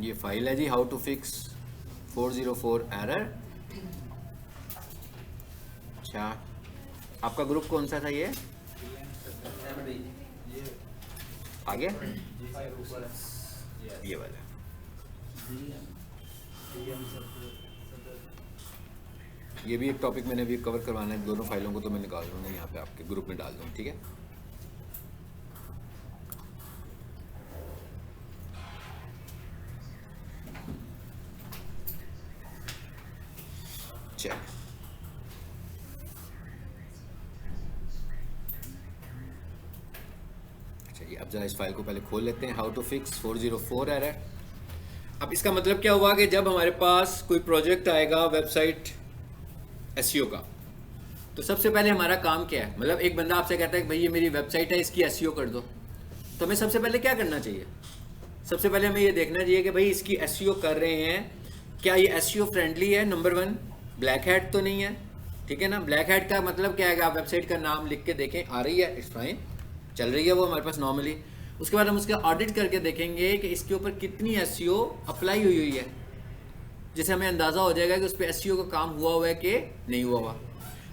ये फाइल है जी, how to fix 404 error. अच्छा, आपका ग्रुप कौन सा था ये आगे? ये वाला। ये भी एक टॉपिक मैंने अभी कवर करवाना है, दोनों फाइलों को तो मैं निकाल दूँगा यहाँ पे आपके ग्रुप में डाल दूँ, ठीक है। चल चलिए, अब जरा इस फाइल को पहले खोल लेते हैं, हाउ टू फिक्स 404 एरर। अब इसका मतलब क्या हुआ कि जब हमारे पास कोई प्रोजेक्ट आएगा वेबसाइट एसईओ का, तो सबसे पहले हमारा काम क्या है, मतलब एक बंदा आपसे कहता है कि भाई ये मेरी वेबसाइट है, इसकी एसईओ कर दो, तो हमें सबसे पहले क्या करना चाहिए? सबसे पहले हमें ये देखना चाहिए कि भाई इसकी एसईओ कर रहे हैं, क्या ये एसईओ फ्रेंडली है, नंबर 1, ब्लैक हैट तो नहीं है, ठीक है ना। ब्लैक हैट का मतलब क्या है, आप वेबसाइट का नाम लिख के देखें, आ रही है, इट्स फाइन, चल रही है वो हमारे पास नॉर्मली। उसके बाद हम उसका ऑडिट करके देखेंगे कि इसके ऊपर कितनी एसईओ अप्लाई हुई है, जिससे हमें अंदाज़ा हो जाएगा कि उस पर एसईओ का काम हुआ है कि नहीं हुआ हुआ।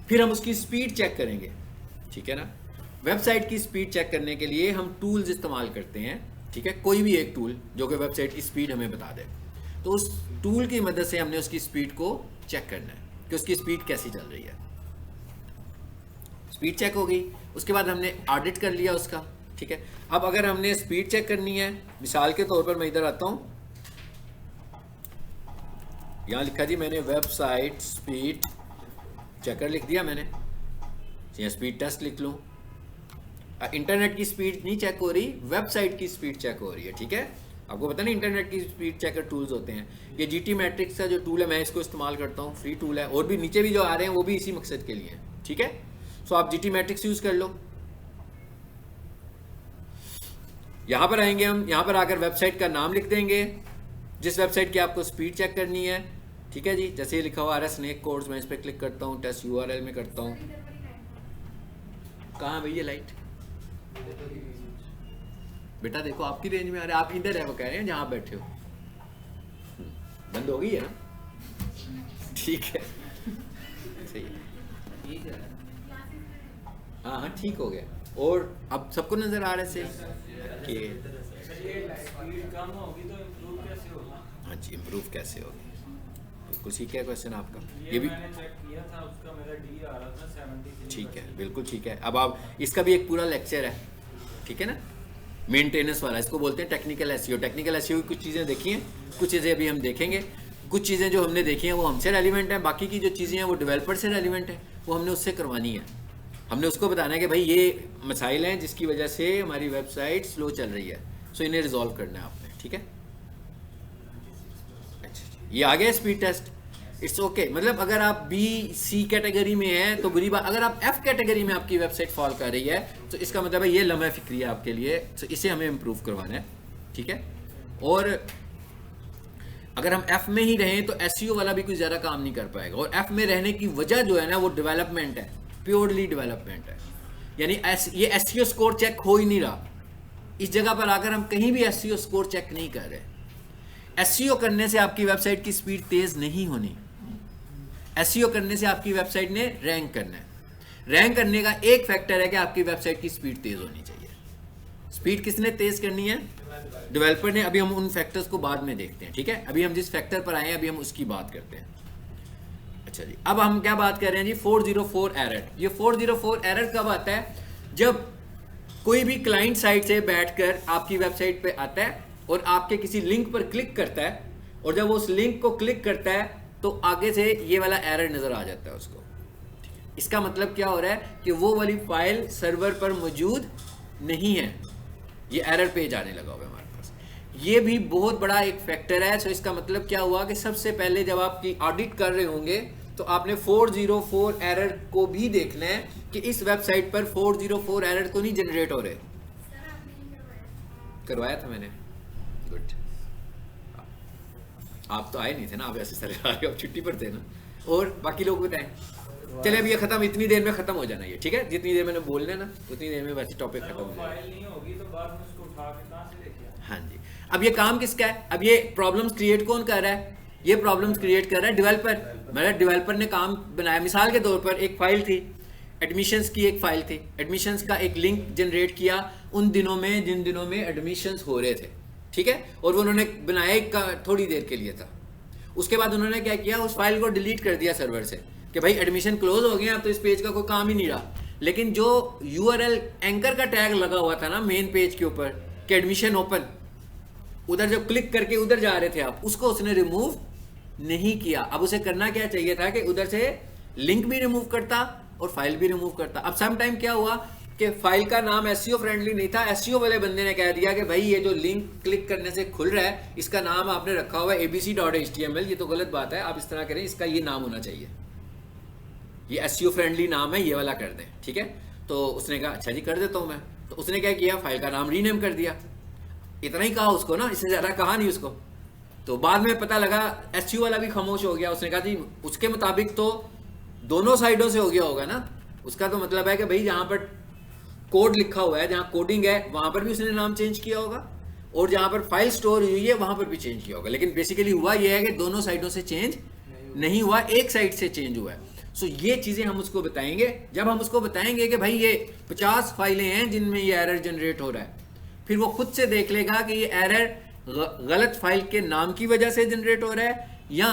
फिर हम उसकी स्पीड चेक करेंगे, ठीक है ना। वेबसाइट की स्पीड चेक करने के लिए हम टूल्स इस्तेमाल करते हैं, ठीक है, कोई भी एक टूल जो कि वेबसाइट की स्पीड हमें बता दे। तो उस टूल की मदद से हमने उसकी स्पीड को चेक करना है कि उसकी स्पीड कैसी चल रही है। स्पीड चेक हो गई, उसके बाद हमने ऑडिट कर लिया उसका, ठीक है। अब अगर हमने स्पीड चेक करनी है, मिसाल के तौर पर मैं इधर आता हूँ, यहाँ लिखा जी मैंने वेबसाइट स्पीड चेकर लिख दिया मैंने, या स्पीड टेस्ट लिख लूँ। इंटरनेट की स्पीड नहीं चेक हो रही, वेबसाइट की स्पीड चेक हो रही है, ठीक है। आपको पता नहीं इंटरनेट की स्पीड चेकर टूल्स होते हैं, ये जीटी मैट्रिक्स का जो टूल है मैं इसको इस्तेमाल करता हूँ, फ्री टूल है, और भी नीचे भी जो आ रहे हैं वो भी इसी मकसद के लिए हैं, ठीक है। सो आप जीटी मैट्रिक्स यूज़ कर लो। यहाँ पर आएंगे हम, यहाँ पर आकर वेबसाइट का नाम लिख देंगे, जिस वेबसाइट की आपको स्पीड चेक करनी है, ठीक है जी। जैसे ये लिखा हुआ आ रहा है स्नेक कोड्स, मैं इस पर क्लिक करता हूँ, टेस्ट यूआरएल में करता हूँ। कहाँ भैया लाइट? बेटा देखो आपकी रेंज में आ रहा है, आप इधर है वो कह रहे हैं जहाँ बैठे हो। बंद हो गई है ना? ठीक है, सही है, हाँ हाँ ठीक हो गया। और अब सबको नजर आ रहा है से कि हाँ जी, इम्प्रूव कैसे होगी, बिल्कुल ठीक है क्वेश्चन आपका, ये भी मैंने चेक किया था, उसका मेरा डी आ रहा था 73। ठीक है, बिल्कुल ठीक है। अब आप इसका भी एक पूरा लेक्चर है, ठीक है ना, मेंटेनेंस वाला, इसको बोलते हैं टेक्निकल एसईओ। टेक्निकल एसईओ की कुछ चीज़ें देखी हैं, कुछ चीज़ें अभी हम देखेंगे, कुछ चीज़ें जो हमने देखी हैं वो हमसे रेलिवेंट हैं, बाकी की जो चीज़ें हैं वो डेवलपर से रेलिवेंट है, वो हमने उससे करवानी है। हमने उसको बताना है कि भाई ये मसाइल हैं जिसकी वजह से हमारी वेबसाइट स्लो चल रही है, सो इन्हें रिजॉल्व करना है आपने, ठीक है। अच्छा, ये आ गया स्पीड टेस्ट, इट्स ओके। मतलब अगर आप बी सी कैटेगरी में हैं तो बुरी बात, अगर आप एफ कैटेगरी में आपकी वेबसाइट फॉल कर रही है तो इसका मतलब है ये लम्हा फिक्री है आपके लिए, तो इसे हमें इम्प्रूव करवाना है, ठीक है। और अगर हम एफ में ही रहें तो एसईओ वाला भी कुछ ज़्यादा काम नहीं कर पाएगा, और एफ में रहने की वजह जो है ना वो डेवलपमेंट है, प्योरली डेवलपमेंट है, यानी ये एसईओ स्कोर चेक हो ही नहीं रहा। इस जगह पर आकर हम कहीं भी एसईओ स्कोर चेक नहीं कर रहे। एसईओ करने से आपकी वेबसाइट की स्पीड तेज़ नहीं होनी, एसईओ करने से आपकी वेबसाइट ने रैंक करना है। रैंक करने का एक फैक्टर है कि आपकी वेबसाइट की स्पीड तेज़ होनी चाहिए। स्पीड किसने तेज़ करनी है? डेवलपर ने। अभी हम उन फैक्टर्स को बाद में देखते हैं, ठीक है। अभी हम जिस फैक्टर पर आए हैं अभी हम उसकी बात करते हैं। अच्छा जी, अब हम क्या बात कर रहे हैं जी, 404 एरर। ये 404 एरर कब आता है? जब कोई भी क्लाइंट साइट से बैठकर आपकी वेबसाइट पे आता है और आपके किसी लिंक पर क्लिक करता है, और जब वो उस लिंक को क्लिक करता है तो आगे से ये वाला एरर नज़र आ जाता है उसको। इसका मतलब क्या हो रहा है कि वो वाली फाइल सर्वर पर मौजूद नहीं है, ये एरर पेज आने लगा हुआ है हमारे पास। ये भी बहुत बड़ा एक फैक्टर है। सो इसका मतलब क्या हुआ कि सबसे पहले जब आपकी ऑडिट कर रहे होंगे तो आपने 404 एरर को भी देखना है कि इस वेबसाइट पर 404 एरर तो नहीं जनरेट हो रहे। करवाया था मैंने, गुड। आप तो आए नहीं थे ना, आप ऐसे सर आप छुट्टी पर थे ना, और बाकी लोग बताएं। चले अब ये खत्म, इतनी देर में खत्म हो जाना ये, ठीक है। जितनी देर मैंने बोलना है ना उतनी देर में वैसे टॉपिक खत्म हो जाएगा। फाइल नहीं होगी तो बाद में उसको उठा के कहां से लेके आएं? हाँ जी। अब ये काम किसका है? अब ये प्रॉब्लम्स क्रिएट कौन कर रहा है? ये प्रॉब्लम्स क्रिएट कर रहा है डेवलपर। मतलब डेवलपर ने काम बनाया। मिसाल के तौर पर एक फाइल थी, एडमिशंस की एक फाइल थी, एडमिशंस का एक लिंक जनरेट किया उन दिनों में जिन दिनों में एडमिशंस हो रहे थे, ठीक है, और वो उन्होंने बनाया थोड़ी देर के लिए था। उसके बाद उन्होंने क्या किया, उस फाइल को डिलीट कर दिया सर्वर से कि भाई एडमिशन क्लोज हो गया, अब तो इस पेज का कोई काम ही नहीं रहा। लेकिन जो यूआरएल एंकर का टैग लगा हुआ था ना मेन पेज के ऊपर कि एडमिशन ओपन, उधर जब क्लिक करके उधर जा रहे थे आप, उसको उसने रिमूव नहीं किया। अब उसे करना क्या चाहिए था कि उधर से लिंक भी रिमूव करता और फाइल भी रिमूव करता। अब सम टाइम क्या हुआ कि फाइल का नाम एसईओ फ्रेंडली नहीं था, एसईओ वाले बंदे ने कह दिया कि भाई ये जो लिंक क्लिक करने से खुल रहा है इसका नाम आपने रखा हुआ है abc.html, ये तो गलत बात है, आप इस तरह करें, इसका ये नाम होना चाहिए, ये एसईओ फ्रेंडली नाम है, ये वाला कर दें, ठीक है। तो उसने कहा अच्छा जी कर देता हूँ मैं। तो उसने क्या किया, फाइल का नाम रीनेम कर दिया। इतना ही कहा उसको ना, इससे ज़्यादा कहा नहीं उसको। तो बाद में पता लगा एसईओ वाला भी खामोश हो गया। उसने कहा जी उसके मुताबिक तो दोनों साइडों से हो गया होगा ना, उसका तो मतलब है कि भाई जहाँ पर कोड लिखा हुआ है, जहाँ कोडिंग है, वहाँ पर भी उसने नाम चेंज किया होगा, और जहाँ पर फाइल स्टोर हुई है वहाँ पर भी चेंज किया होगा। लेकिन बेसिकली हुआ ये है कि दोनों साइडों से चेंज नहीं हुआ, एक साइड से चेंज हुआ है। सो ये चीज़ें हम उसको बताएंगे। जब हम उसको बताएंगे कि भाई ये 50 फाइलें हैं जिनमें ये एरर जनरेट हो रहा है, फिर वो खुद से देख लेगा कि ये एरर गलत फाइल के नाम की वजह से जनरेट हो रहा है या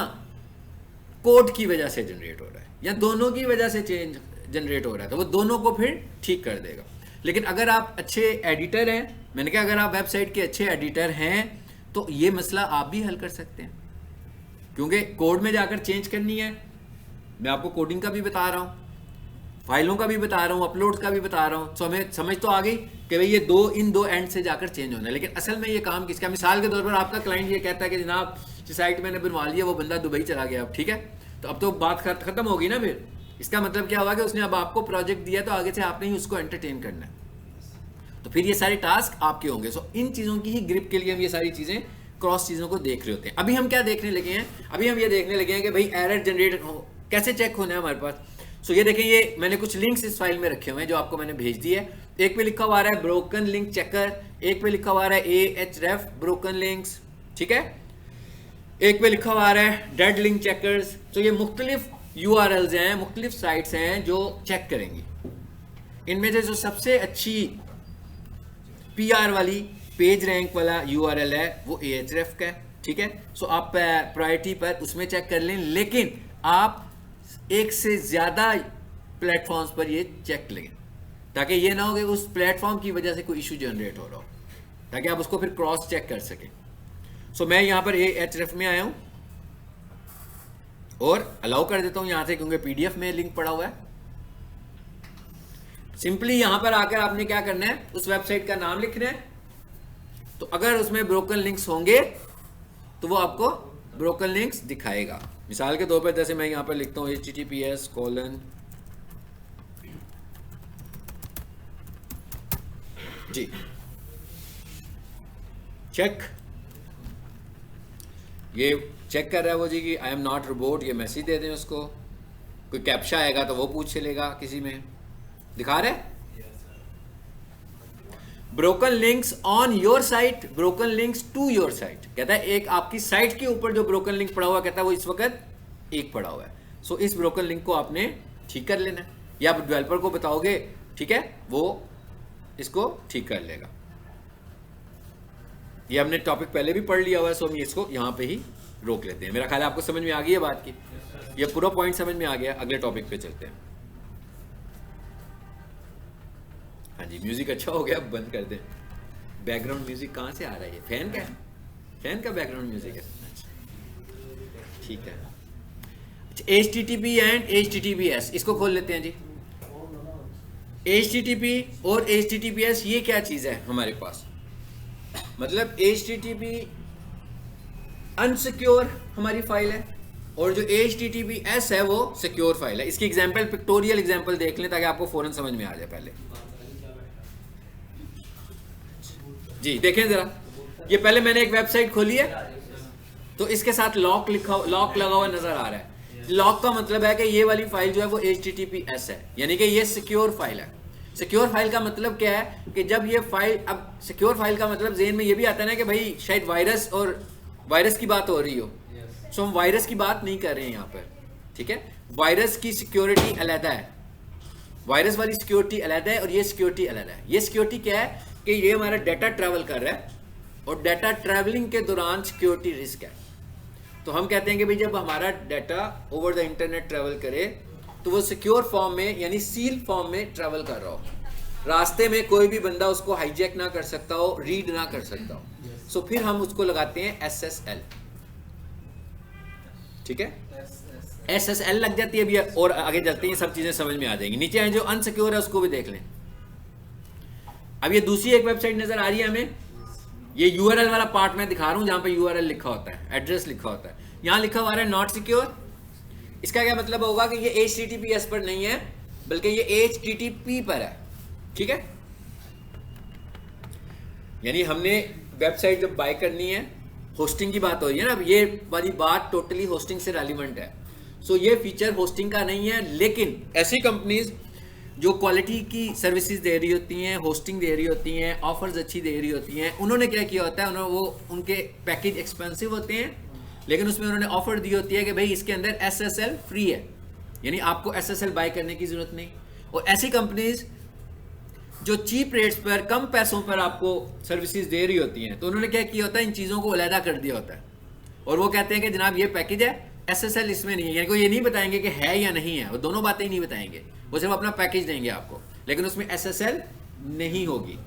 कोड की वजह से जनरेट हो रहा है या दोनों की वजह से चेंज जनरेट हो रहा है, तो वो दोनों को फिर ठीक कर देगा। लेकिन अगर आप अच्छे एडिटर हैं, मैंने कहा अगर आप वेबसाइट के अच्छे एडिटर हैं तो ये मसला आप भी हल कर सकते हैं, क्योंकि कोड में जाकर चेंज करनी है। मैं आपको कोडिंग का भी बता रहा हूँ, फाइलों का भी बता रहा हूँ, अपलोड का भी बता रहा हूँ। तो हमें समझ तो आ गई कि भाई ये इन दो एंड से जाकर चेंज होना है। लेकिन असल में ये काम किसका? मिसाल के तौर पर आपका क्लाइंट ये कहता है कि जनाब जिस साइट मैंने बनवा लिया वो बंदा दुबई चला गया, अब ठीक है, तो अब तो बात खत्म होगी ना। फिर इसका मतलब क्या हुआ कि उसने अब आपको प्रोजेक्ट दिया, तो आगे से आपने ही उसको एंटरटेन करना है, तो फिर ये सारे टास्क आपके होंगे। सो इन चीज़ों की ही ग्रिप के लिए हम ये सारी चीज़ें क्रॉस चीज़ों को देख रहे होते हैं। अभी हम क्या देखने लगे हैं? अभी हम ये देखने लगे हैं कि भाई एरर जनरेट कैसे चेक होना है हमारे पास। सो ये देखें, ये मैंने कुछ लिंक्स इस फाइल में रखे हुए हैं जो आपको मैंने भेज दी है। एक पे लिखा हुआ आ रहा है ब्रोकन लिंक चेकर, एक पे लिखा हुआ आ रहा है ahref ब्रोकन लिंक्स, ठीक है, एक पे लिखा हुआ आ रहा है डेड लिंक चेकर्स। तो ये मुख्तलिफ URLs हैं, मुख्तलिफ साइट्स हैं जो चेक करेंगी। इनमें से जो सबसे अच्छी PR वाली पेज रैंक वाला URL है वो ahref का है, ठीक है। सो आप प्रायोरिटी पर उसमें चेक कर लें, लेकिन आप एक से ज़्यादा प्लेटफॉर्म्स पर ये चेक लें, ताकि ये ना हो कि उस प्लेटफॉर्म की वजह से कोई इशू जनरेट हो रहा हो, ताकि आप उसको फिर क्रॉस चेक कर सकें। सो मैं यहाँ पर ahref में आया हूँ और अलाउ कर देता हूँ यहाँ से, क्योंकि PDF में लिंक पड़ा हुआ है। सिंपली यहाँ पर आकर आपने क्या करना है, उस वेबसाइट का नाम लिखना है। तो अगर उसमें ब्रोकन लिंक्स होंगे तो वो आपको ब्रोकन लिंक्स दिखाएगा। मिसाल के तौर पर जैसे मैं यहाँ पर लिखता हूँ https: जी चेक, ये चेक कर रहा है वो जी कि आई एम नॉट रोबोट, ये मैसेज दे दें उसको। कोई कैप्चा आएगा तो वो पूछ लेगा, किसी में दिखा रहे broken links on your site, broken links to your site. कहता है एक आपकी साइट के ऊपर जो ब्रोकन लिंक पड़ा हुआ, कहता है वो इस वक्त एक पड़ा हुआ है। सो इस ब्रोकन लिंक को आपने ठीक कर लेना है, या आप डेवलपर को बताओगे, ठीक है, वो इसको ठीक कर लेगा। ये हमने टॉपिक पहले भी पढ़ लिया हुआ है, सो हम इसको यहाँ पे ही रोक लेते हैं। मेरा ख्याल है आपको समझ में आ गई है बात की, ये पूरा पॉइंट समझ में आ गया। अगले टॉपिक पे चलते हैं। हाँ जी, म्यूजिक अच्छा हो गया, अब बंद कर दें। बैकग्राउंड म्यूजिक कहाँ से आ रहा है? ये फैन का है, फैन का बैकग्राउंड म्यूजिक है, ठीक है। अच्छा, HTTP एंड HTTPS इसको खोल लेते हैं जी। HTTP और HTTPS ये क्या चीज़ है हमारे पास? मतलब HTTP अनसिक्योर हमारी फाइल है और जो HTTPS है वो सिक्योर फाइल है। इसकी एग्जांपल, पिक्टोरियल एग्जांपल देख लें ताकि आपको फौरन समझ में आ जाए। पहले जी देखें जरा, ये पहले मैंने एक वेबसाइट खोली है तो इसके साथ लॉक लगा हुआ नजर आ रहा है। लॉक का मतलब है कि ये वाली फाइल जो है वो HTTPS है, यानी कि ये सिक्योर फाइल है। सिक्योर फाइल का मतलब क्या है कि जब ये फाइल, अब सिक्योर फाइल का मतलब ज़हन में ये भी आता है ना कि भाई शायद वायरस की बात हो रही हो, सो हम वायरस की बात नहीं कर रहे हैं यहाँ पर, ठीक है। वायरस की सिक्योरिटी अलग है, वायरस वाली सिक्योरिटी अलग है और ये सिक्योरिटी अलग है। ये सिक्योरिटी क्या है कि ये हमारा डाटा ट्रैवल कर रहा है और डाटा ट्रैवलिंग के दौरान सिक्योरिटी रिस्क है। तो हम कहते हैं कि भाई जब हमारा data over the internet travel करे तो वो सिक्योर फॉर्म में यानी सील फॉर्म में ट्रैवल कर रहा हो, रास्ते में कोई भी बंदा उसको हाईजैक ना कर सकता हो, रीड ना कर सकता हो, सो फिर हम उसको लगाते हैं SSL, ठीक है। SSL लग जाती है अभी, और आगे चलते हैं सब चीजें समझ में आ जाएंगी। नीचे जो अनसिक्योर है उसको भी देख लें। अब ये दूसरी एक वेबसाइट नजर आ रही है हमें, ये URL वाला पार्ट मैं दिखा रहा हूं जहां पे URL लिखा होता है, एड्रेस लिखा होता है, यहां लिखा हुआ है नॉट सिक्योर। इसका क्या मतलब होगा कि ये HTTPS पर नहीं है बल्कि ये HTTP पर है, ठीक है। यानी हमने वेबसाइट जब बाय करनी है, होस्टिंग की बात हो रही है ना, अब ये वाली बात टोटली होस्टिंग से रेलिवेंट है। सो ये फीचर होस्टिंग का नहीं है, लेकिन ऐसी कंपनीज जो क्वालिटी की सर्विसेज दे रही होती हैं, होस्टिंग दे रही होती हैं, ऑफर्स अच्छी दे रही होती हैं, उन्होंने क्या किया होता है, उन्होंने उनके पैकेज एक्सपेंसिव होते हैं लेकिन उसमें उन्होंने ऑफर दी होती है कि भाई इसके अंदर SSL फ्री है, यानी आपको SSL बाय करने की जरूरत नहीं। और ऐसी कंपनीज जो चीप रेट्स पर, कम पैसों पर आपको सर्विसेज दे रही होती हैं, तो उन्होंने क्या किया होता है, इन चीज़ों को अलहदा कर दिया होता है और वो कहते हैं कि जनाब ये पैकेज है, SSL इसमें नहीं है। यानी कोई ये नहीं बताएंगे कि है या नहीं है, वो दोनों बातें ही नहीं बताएंगे, वो सिर्फ अपना पैकेज देंगे आपको, लेकिन उसमें SSL नहीं होगी,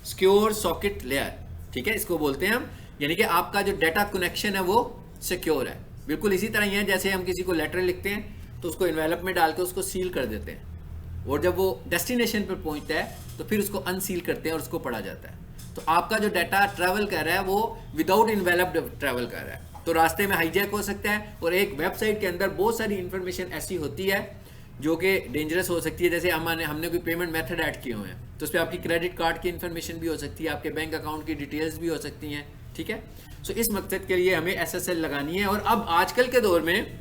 सिक्योर सॉकेट लेयर, ठीक है, इसको बोलते हैं हम। यानी कि आपका जो डाटा कनेक्शन है वो सिक्योर है। बिल्कुल इसी तरह ही है जैसे हम किसी को लेटर लिखते हैं तो उसको एनवेलप में डाल के उसको सील कर देते हैं और जब वो डेस्टिनेशन पर पहुंचता है तो फिर उसको अनसील करते हैं और उसको पढ़ा जाता है। तो आपका जो डाटा ट्रैवल कर रहा है वो विदाउट इन्वेलप ट्रैवल कर रहा है, तो रास्ते में हाईजैक हो सकता है। और एक वेबसाइट के अंदर बहुत सारी इंफॉर्मेशन ऐसी होती है जो कि डेंजरस हो सकती है। जैसे हमने कोई पेमेंट मेथड ऐड किए हुए हैं तो उस पर आपकी क्रेडिट कार्ड की इंफॉर्मेशन भी हो सकती है, आपके बैंक अकाउंट की डिटेल्स भी हो सकती हैं, ठीक है। सो इस मकसद के लिए हमें SSL लगानी है। और अब आजकल के दौर में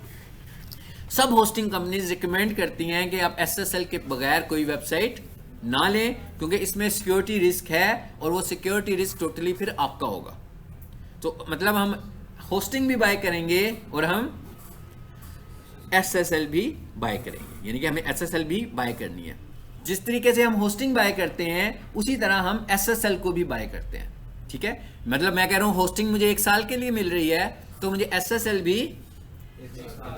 सब होस्टिंग कंपनीज रिकमेंड करती हैं कि आप SSL के बगैर कोई वेबसाइट ना लें, क्योंकि इसमें सिक्योरिटी रिस्क है और वो सिक्योरिटी रिस्क टोटली फिर आपका होगा। तो मतलब हम होस्टिंग भी बाय करेंगे और हम SSL भी बाय करेंगे, यानी कि हमें SSL भी बाय करनी है। जिस तरीके से हम होस्टिंग बाय करते हैं उसी तरह हम SSL को भी बाय करते हैं, ठीक है। मतलब मैं कह रहा हूं होस्टिंग मुझे 1 साल के लिए मिल रही है तो मुझे SSL भी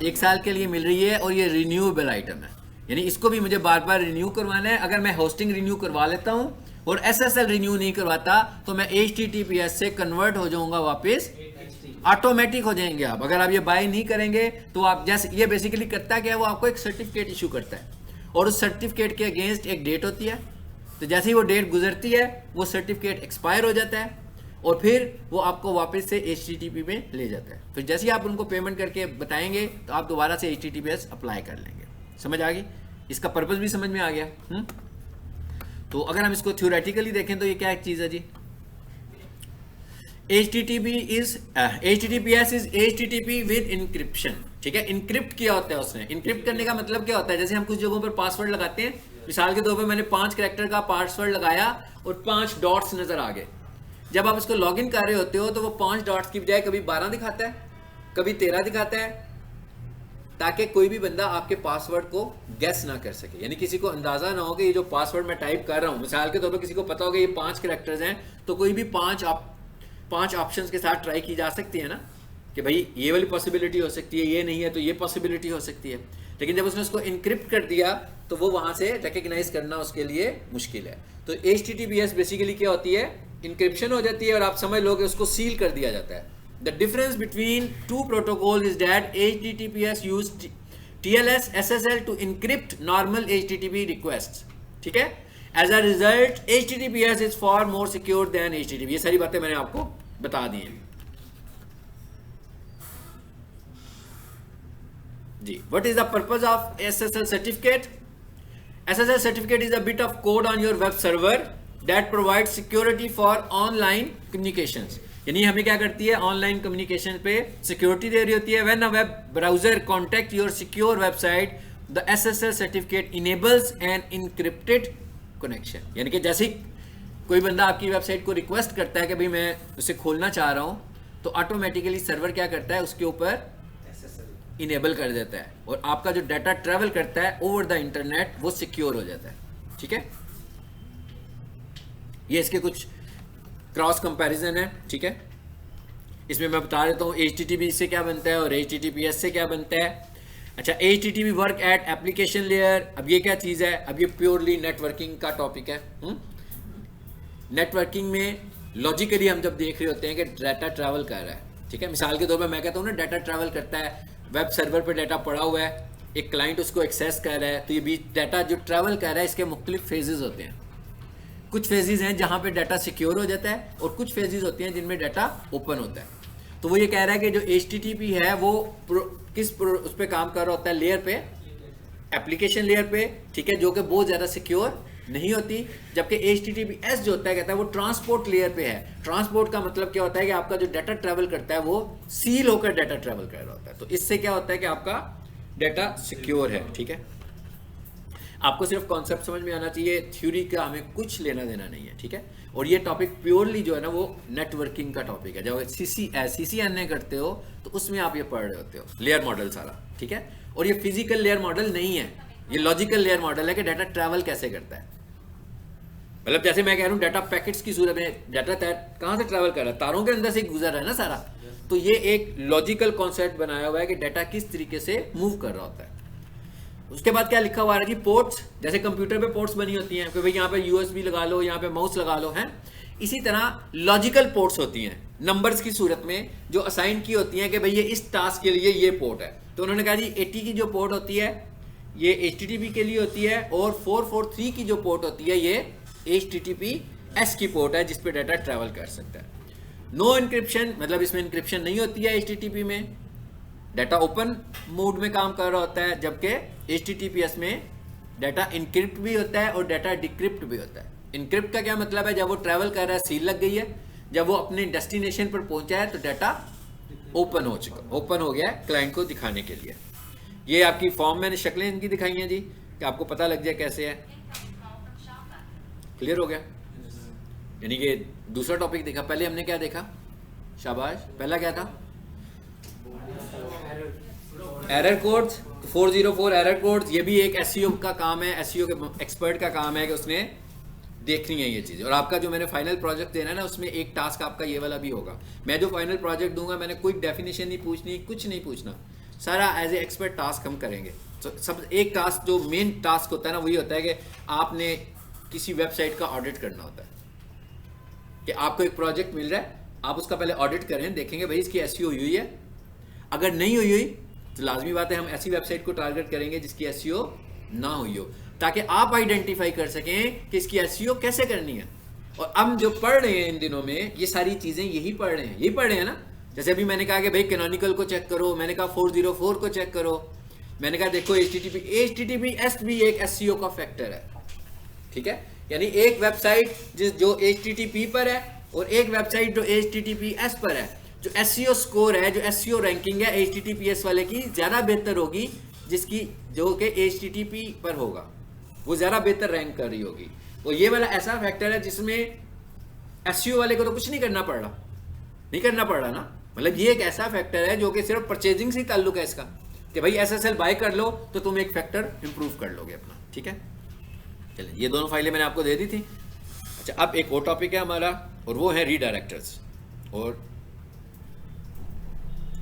1 साल के लिए मिल रही है और ये रिन्यूएबल आइटम है, यानी इसको भी मुझे बार बार रिन्यू करवाना है। अगर मैं होस्टिंग रिन्यू करवा लेता हूं और SSL रिन्यू नहीं करवाता तो मैं HTTPS से कन्वर्ट हो जाऊंगा, वापस ऑटोमेटिक हो जाएंगे आप। अगर आप ये बाय नहीं करेंगे तो आप जैसे, ये बेसिकली करता क्या है, वो आपको एक सर्टिफिकेट इशू करता है और उस सर्टिफिकेट के अगेंस्ट एक डेट होती है, तो जैसे ही वो डेट गुजरती है वो सर्टिफिकेट एक्सपायर हो जाता है और फिर वो आपको वापस से HTTP में ले जाता है। फिर जैसे ही आप उनको पेमेंट करके बताएंगे तो आप दोबारा से HTTPS अप्लाई कर लेंगे। समझ आ गई? इसका पर्पस भी समझ में आ गया। तो अगर हम इसको थ्योरेटिकली देखें तो ये क्या एक चीज़ है जी, HTTPS is HTTP with encryption, ठीक है। इंक्रिप्ट किया होता है उसने। इंक्रिप्ट करने का मतलब क्या होता है, जैसे हम कुछ जगहों पर पासवर्ड लगाते हैं, मिसाल के तौर पर मैंने 5 कैरेक्टर का पासवर्ड लगाया और 5 डॉट्स नजर आ गए। जब आप इसको लॉगिन कर रहे होते हो तो वो 5 डॉट्स की बजाय कभी 12 दिखाता है, कभी 13 दिखाता है, ताकि कोई भी बंदा आपके पासवर्ड को गेस ना कर सके, यानी किसी को अंदाजा ना हो कि ये जो पासवर्ड मैं टाइप कर रहा हूँ, मिसाल के तौर पर किसी को पता हो कि ये 5 कैरेक्टर्स हैं तो कोई भी 5 ऑप्शंस के साथ ट्राई की जा सकती है ना, कि भाई ये वाली पॉसिबिलिटी हो सकती है, ये नहीं है तो ये पॉसिबिलिटी हो सकती है। लेकिन जब उसने उसको इनक्रिप्ट कर दिया तो वो वहां से रिकग्नाइज करना उसके लिए मुश्किल है। तो HTTPS बेसिकली क्या होती है, इंक्रिप्शन हो जाती है और आप समझ लो कि उसको सील कर दिया जाता है। The difference between 2 protocol is that HTTPS use TLS SSL to encrypt normal HTTP request, ठीक है। As a result HTTPS is far more secure than HTTP। ये सारी बातें मैंने आपको बता दी हैं जी। What is the purpose of SSL certificate? SSL certificate is a bit of code on your web server that provides security for online communications. यानी हमें क्या करती है, ऑनलाइन कम्युनिकेशन पे सिक्योरिटी दे रही होती है। When a web browser contact your secure website, the SSL certificate enables an encrypted connection, यानी कि जैसे ही कोई बंदा आपकी वेबसाइट को रिक्वेस्ट करता है कि भाई मैं उसे खोलना चाह रहा हूँ, तो ऑटोमेटिकली सर्वर क्या करता है, उसके ऊपर इनेबल कर देता है और आपका जो डाटा ट्रैवल करता है ओवर द इंटरनेट वो सिक्योर हो जाता है। ठीक है, ये इसके कुछ क्रॉस कंपैरिजन है। ठीक है, इसमें मैं बता देता हूँ HTTP से क्या बनता है और HTTPS से क्या बनता है। अच्छा, HTTP work at application layer, अब ये क्या चीज़ है, अब ये प्योरली नेटवर्किंग का टॉपिक है। नेटवर्किंग में लॉजिकली हम जब देख रहे होते हैं कि डाटा ट्रैवल कर रहा है, ठीक है, मिसाल के तौर पर मैं कहता हूँ ना, डाटा ट्रैवल करता है, वेब सर्वर पर डाटा पड़ा हुआ है, एक क्लाइंट उसको एक्सेस कर रहा है, तो ये बीच डाटा जो ट्रैवल कर रहा है इसके मुख्तलिफ फेजेस होते हैं। कुछ फेजेस हैं जहाँ पे डाटा सिक्योर हो जाता है और कुछ फेजेस होते हैं जिनमें डाटा ओपन होता है। तो वो ये कह रहा है कि जो HTTP है वो उस पर काम कर रहा होता है, लेयर पे, एप्लीकेशन लेयर पे, ठीक है, जो कि बहुत ज़्यादा सिक्योर नहीं होती, जबकि HTTPS जो होता है कहता है वो ट्रांसपोर्ट लेयर पे है। ट्रांसपोर्ट का मतलब क्या होता है कि आपका जो डाटा ट्रैवल करता है वो सील होकर डाटा ट्रैवल कर रहा होता है। तो इससे क्या होता है कि आपका डाटा सिक्योर है। ठीक है, आपको सिर्फ कॉन्सेप्ट समझ में आना चाहिए, थ्योरी का हमें कुछ लेना देना नहीं है। ठीक है, और ये टॉपिक प्योरली जो है ना वो नेटवर्किंग का टॉपिक है। जब CCNA करते हो तो उसमें आप ये पढ़ रहे होते हो, लेयर मॉडल सारा। ठीक है, और ये फिजिकल लेयर मॉडल नहीं है, ये लॉजिकल लेयर मॉडल है कि डाटा ट्रैवल कैसे करता है। मतलब जैसे मैं कह रहा हूँ डाटा पैकेट्स की सूरत में डाटा कहाँ से ट्रैवल कर रहा है, तारों के अंदर से गुजर रहा है ना सारा। तो ये एक लॉजिकल कॉन्सेप्ट बनाया हुआ है कि डाटा किस तरीके से मूव कर रहा होता है। उसके बाद क्या लिखा हुआ है जी, पोर्ट्स, जैसे कंप्यूटर पे पोर्ट्स बनी होती हैं कि भाई यहाँ पे USB लगा लो, यहाँ पे माउस लगा लो, हैं। इसी तरह लॉजिकल पोर्ट्स होती हैं नंबर्स की सूरत में जो असाइन की होती हैं कि भाई ये इस टास्क के लिए ये पोर्ट है। तो उन्होंने कहा जी 80 की जो पोर्ट होती है ये HTTP के लिए होती है और 443 की जो पोर्ट होती है ये HTTPS की पोर्ट है जिस पे डाटा ट्रैवल कर सकता है। नो इंक्रिप्शन, मतलब इसमें इंक्रिप्शन नहीं होती है HTTP में, डाटा ओपन मोड में काम कर रहा होता है, जबकि HTTPS में डाटा इनक्रिप्ट भी होता है और डाटा डिक्रिप्ट भी होता है। इनक्रिप्ट का क्या मतलब है, जब वो ट्रैवल कर रहा है सील लग गई है, जब वो अपने डेस्टिनेशन पर पहुंचा है तो डाटा ओपन हो चुका, ओपन हो गया है क्लाइंट को दिखाने के लिए। ये आपकी फॉर्म मैंने शक्लें इनकी दिखाई हैं जी कि आपको पता लग जाए कैसे है। क्लियर हो गया, यानी कि दूसरा टॉपिक देखा। पहले हमने क्या देखा, शाबाश, पहला क्या था, एरर कोड्स, 404 एरर कोड्स। ये भी एक SEO का काम है, SEO के एक्सपर्ट का काम है कि उसने देखनी है ये चीज़। और आपका जो मैंने फाइनल प्रोजेक्ट देना है ना उसमें एक टास्क आपका ये वाला भी होगा। मैं जो फाइनल प्रोजेक्ट दूंगा मैंने कोई डेफिनेशन नहीं पूछनी, कुछ नहीं पूछना, सारा एज ए एक्सपर्ट टास्क हम करेंगे। तो सब एक टास्क जो मेन टास्क होता है ना वही होता है कि आपने किसी वेबसाइट का ऑडिट करना होता है, कि आपको एक प्रोजेक्ट मिल रहा है, आप उसका पहले ऑडिट करें, देखेंगे भाई इसकी SEO हुई है। अगर नहीं हुई तो लाजमी बात है हम ऐसी वेबसाइट को टारगेट करेंगे जिसकी SEO ना हुई हो, ताकि आप आइडेंटिफाई कर सकें कि इसकी SEO कैसे करनी है। और हम जो पढ़ रहे हैं इन दिनों में ये सारी चीज़ें यही पढ़ रहे हैं ना। जैसे अभी मैंने कहा कि भाई कैनोनिकल को चेक करो, मैंने कहा 404 को चेक करो, मैंने कहा देखो HTTPS भी एक SEO का फैक्टर है। ठीक है, यानी एक वेबसाइट जो HTTP पर है और एक वेबसाइट जो HTTPS पर है, जो SEO स्कोर है, जो SEO रैंकिंग है HTTPS वाले की ज़्यादा बेहतर होगी, जिसकी जो कि HTTP पर होगा वो ज़्यादा बेहतर रैंक कर रही होगी। और ये वाला ऐसा फैक्टर है जिसमें SEO वाले को तो कुछ नहीं करना पड़ रहा ना। मतलब ये एक ऐसा फैक्टर है जो कि सिर्फ परचेजिंग से ही ताल्लुक है इसका, कि भाई SSL बाय कर लो तो तुम एक फैक्टर इंप्रूव कर लोगे अपना। ठीक है, चलिए ये दोनों फाइलें मैंने आपको दे दी थी। अच्छा, अब एक और टॉपिक है हमारा और वो है रीडायरेक्टर्स, और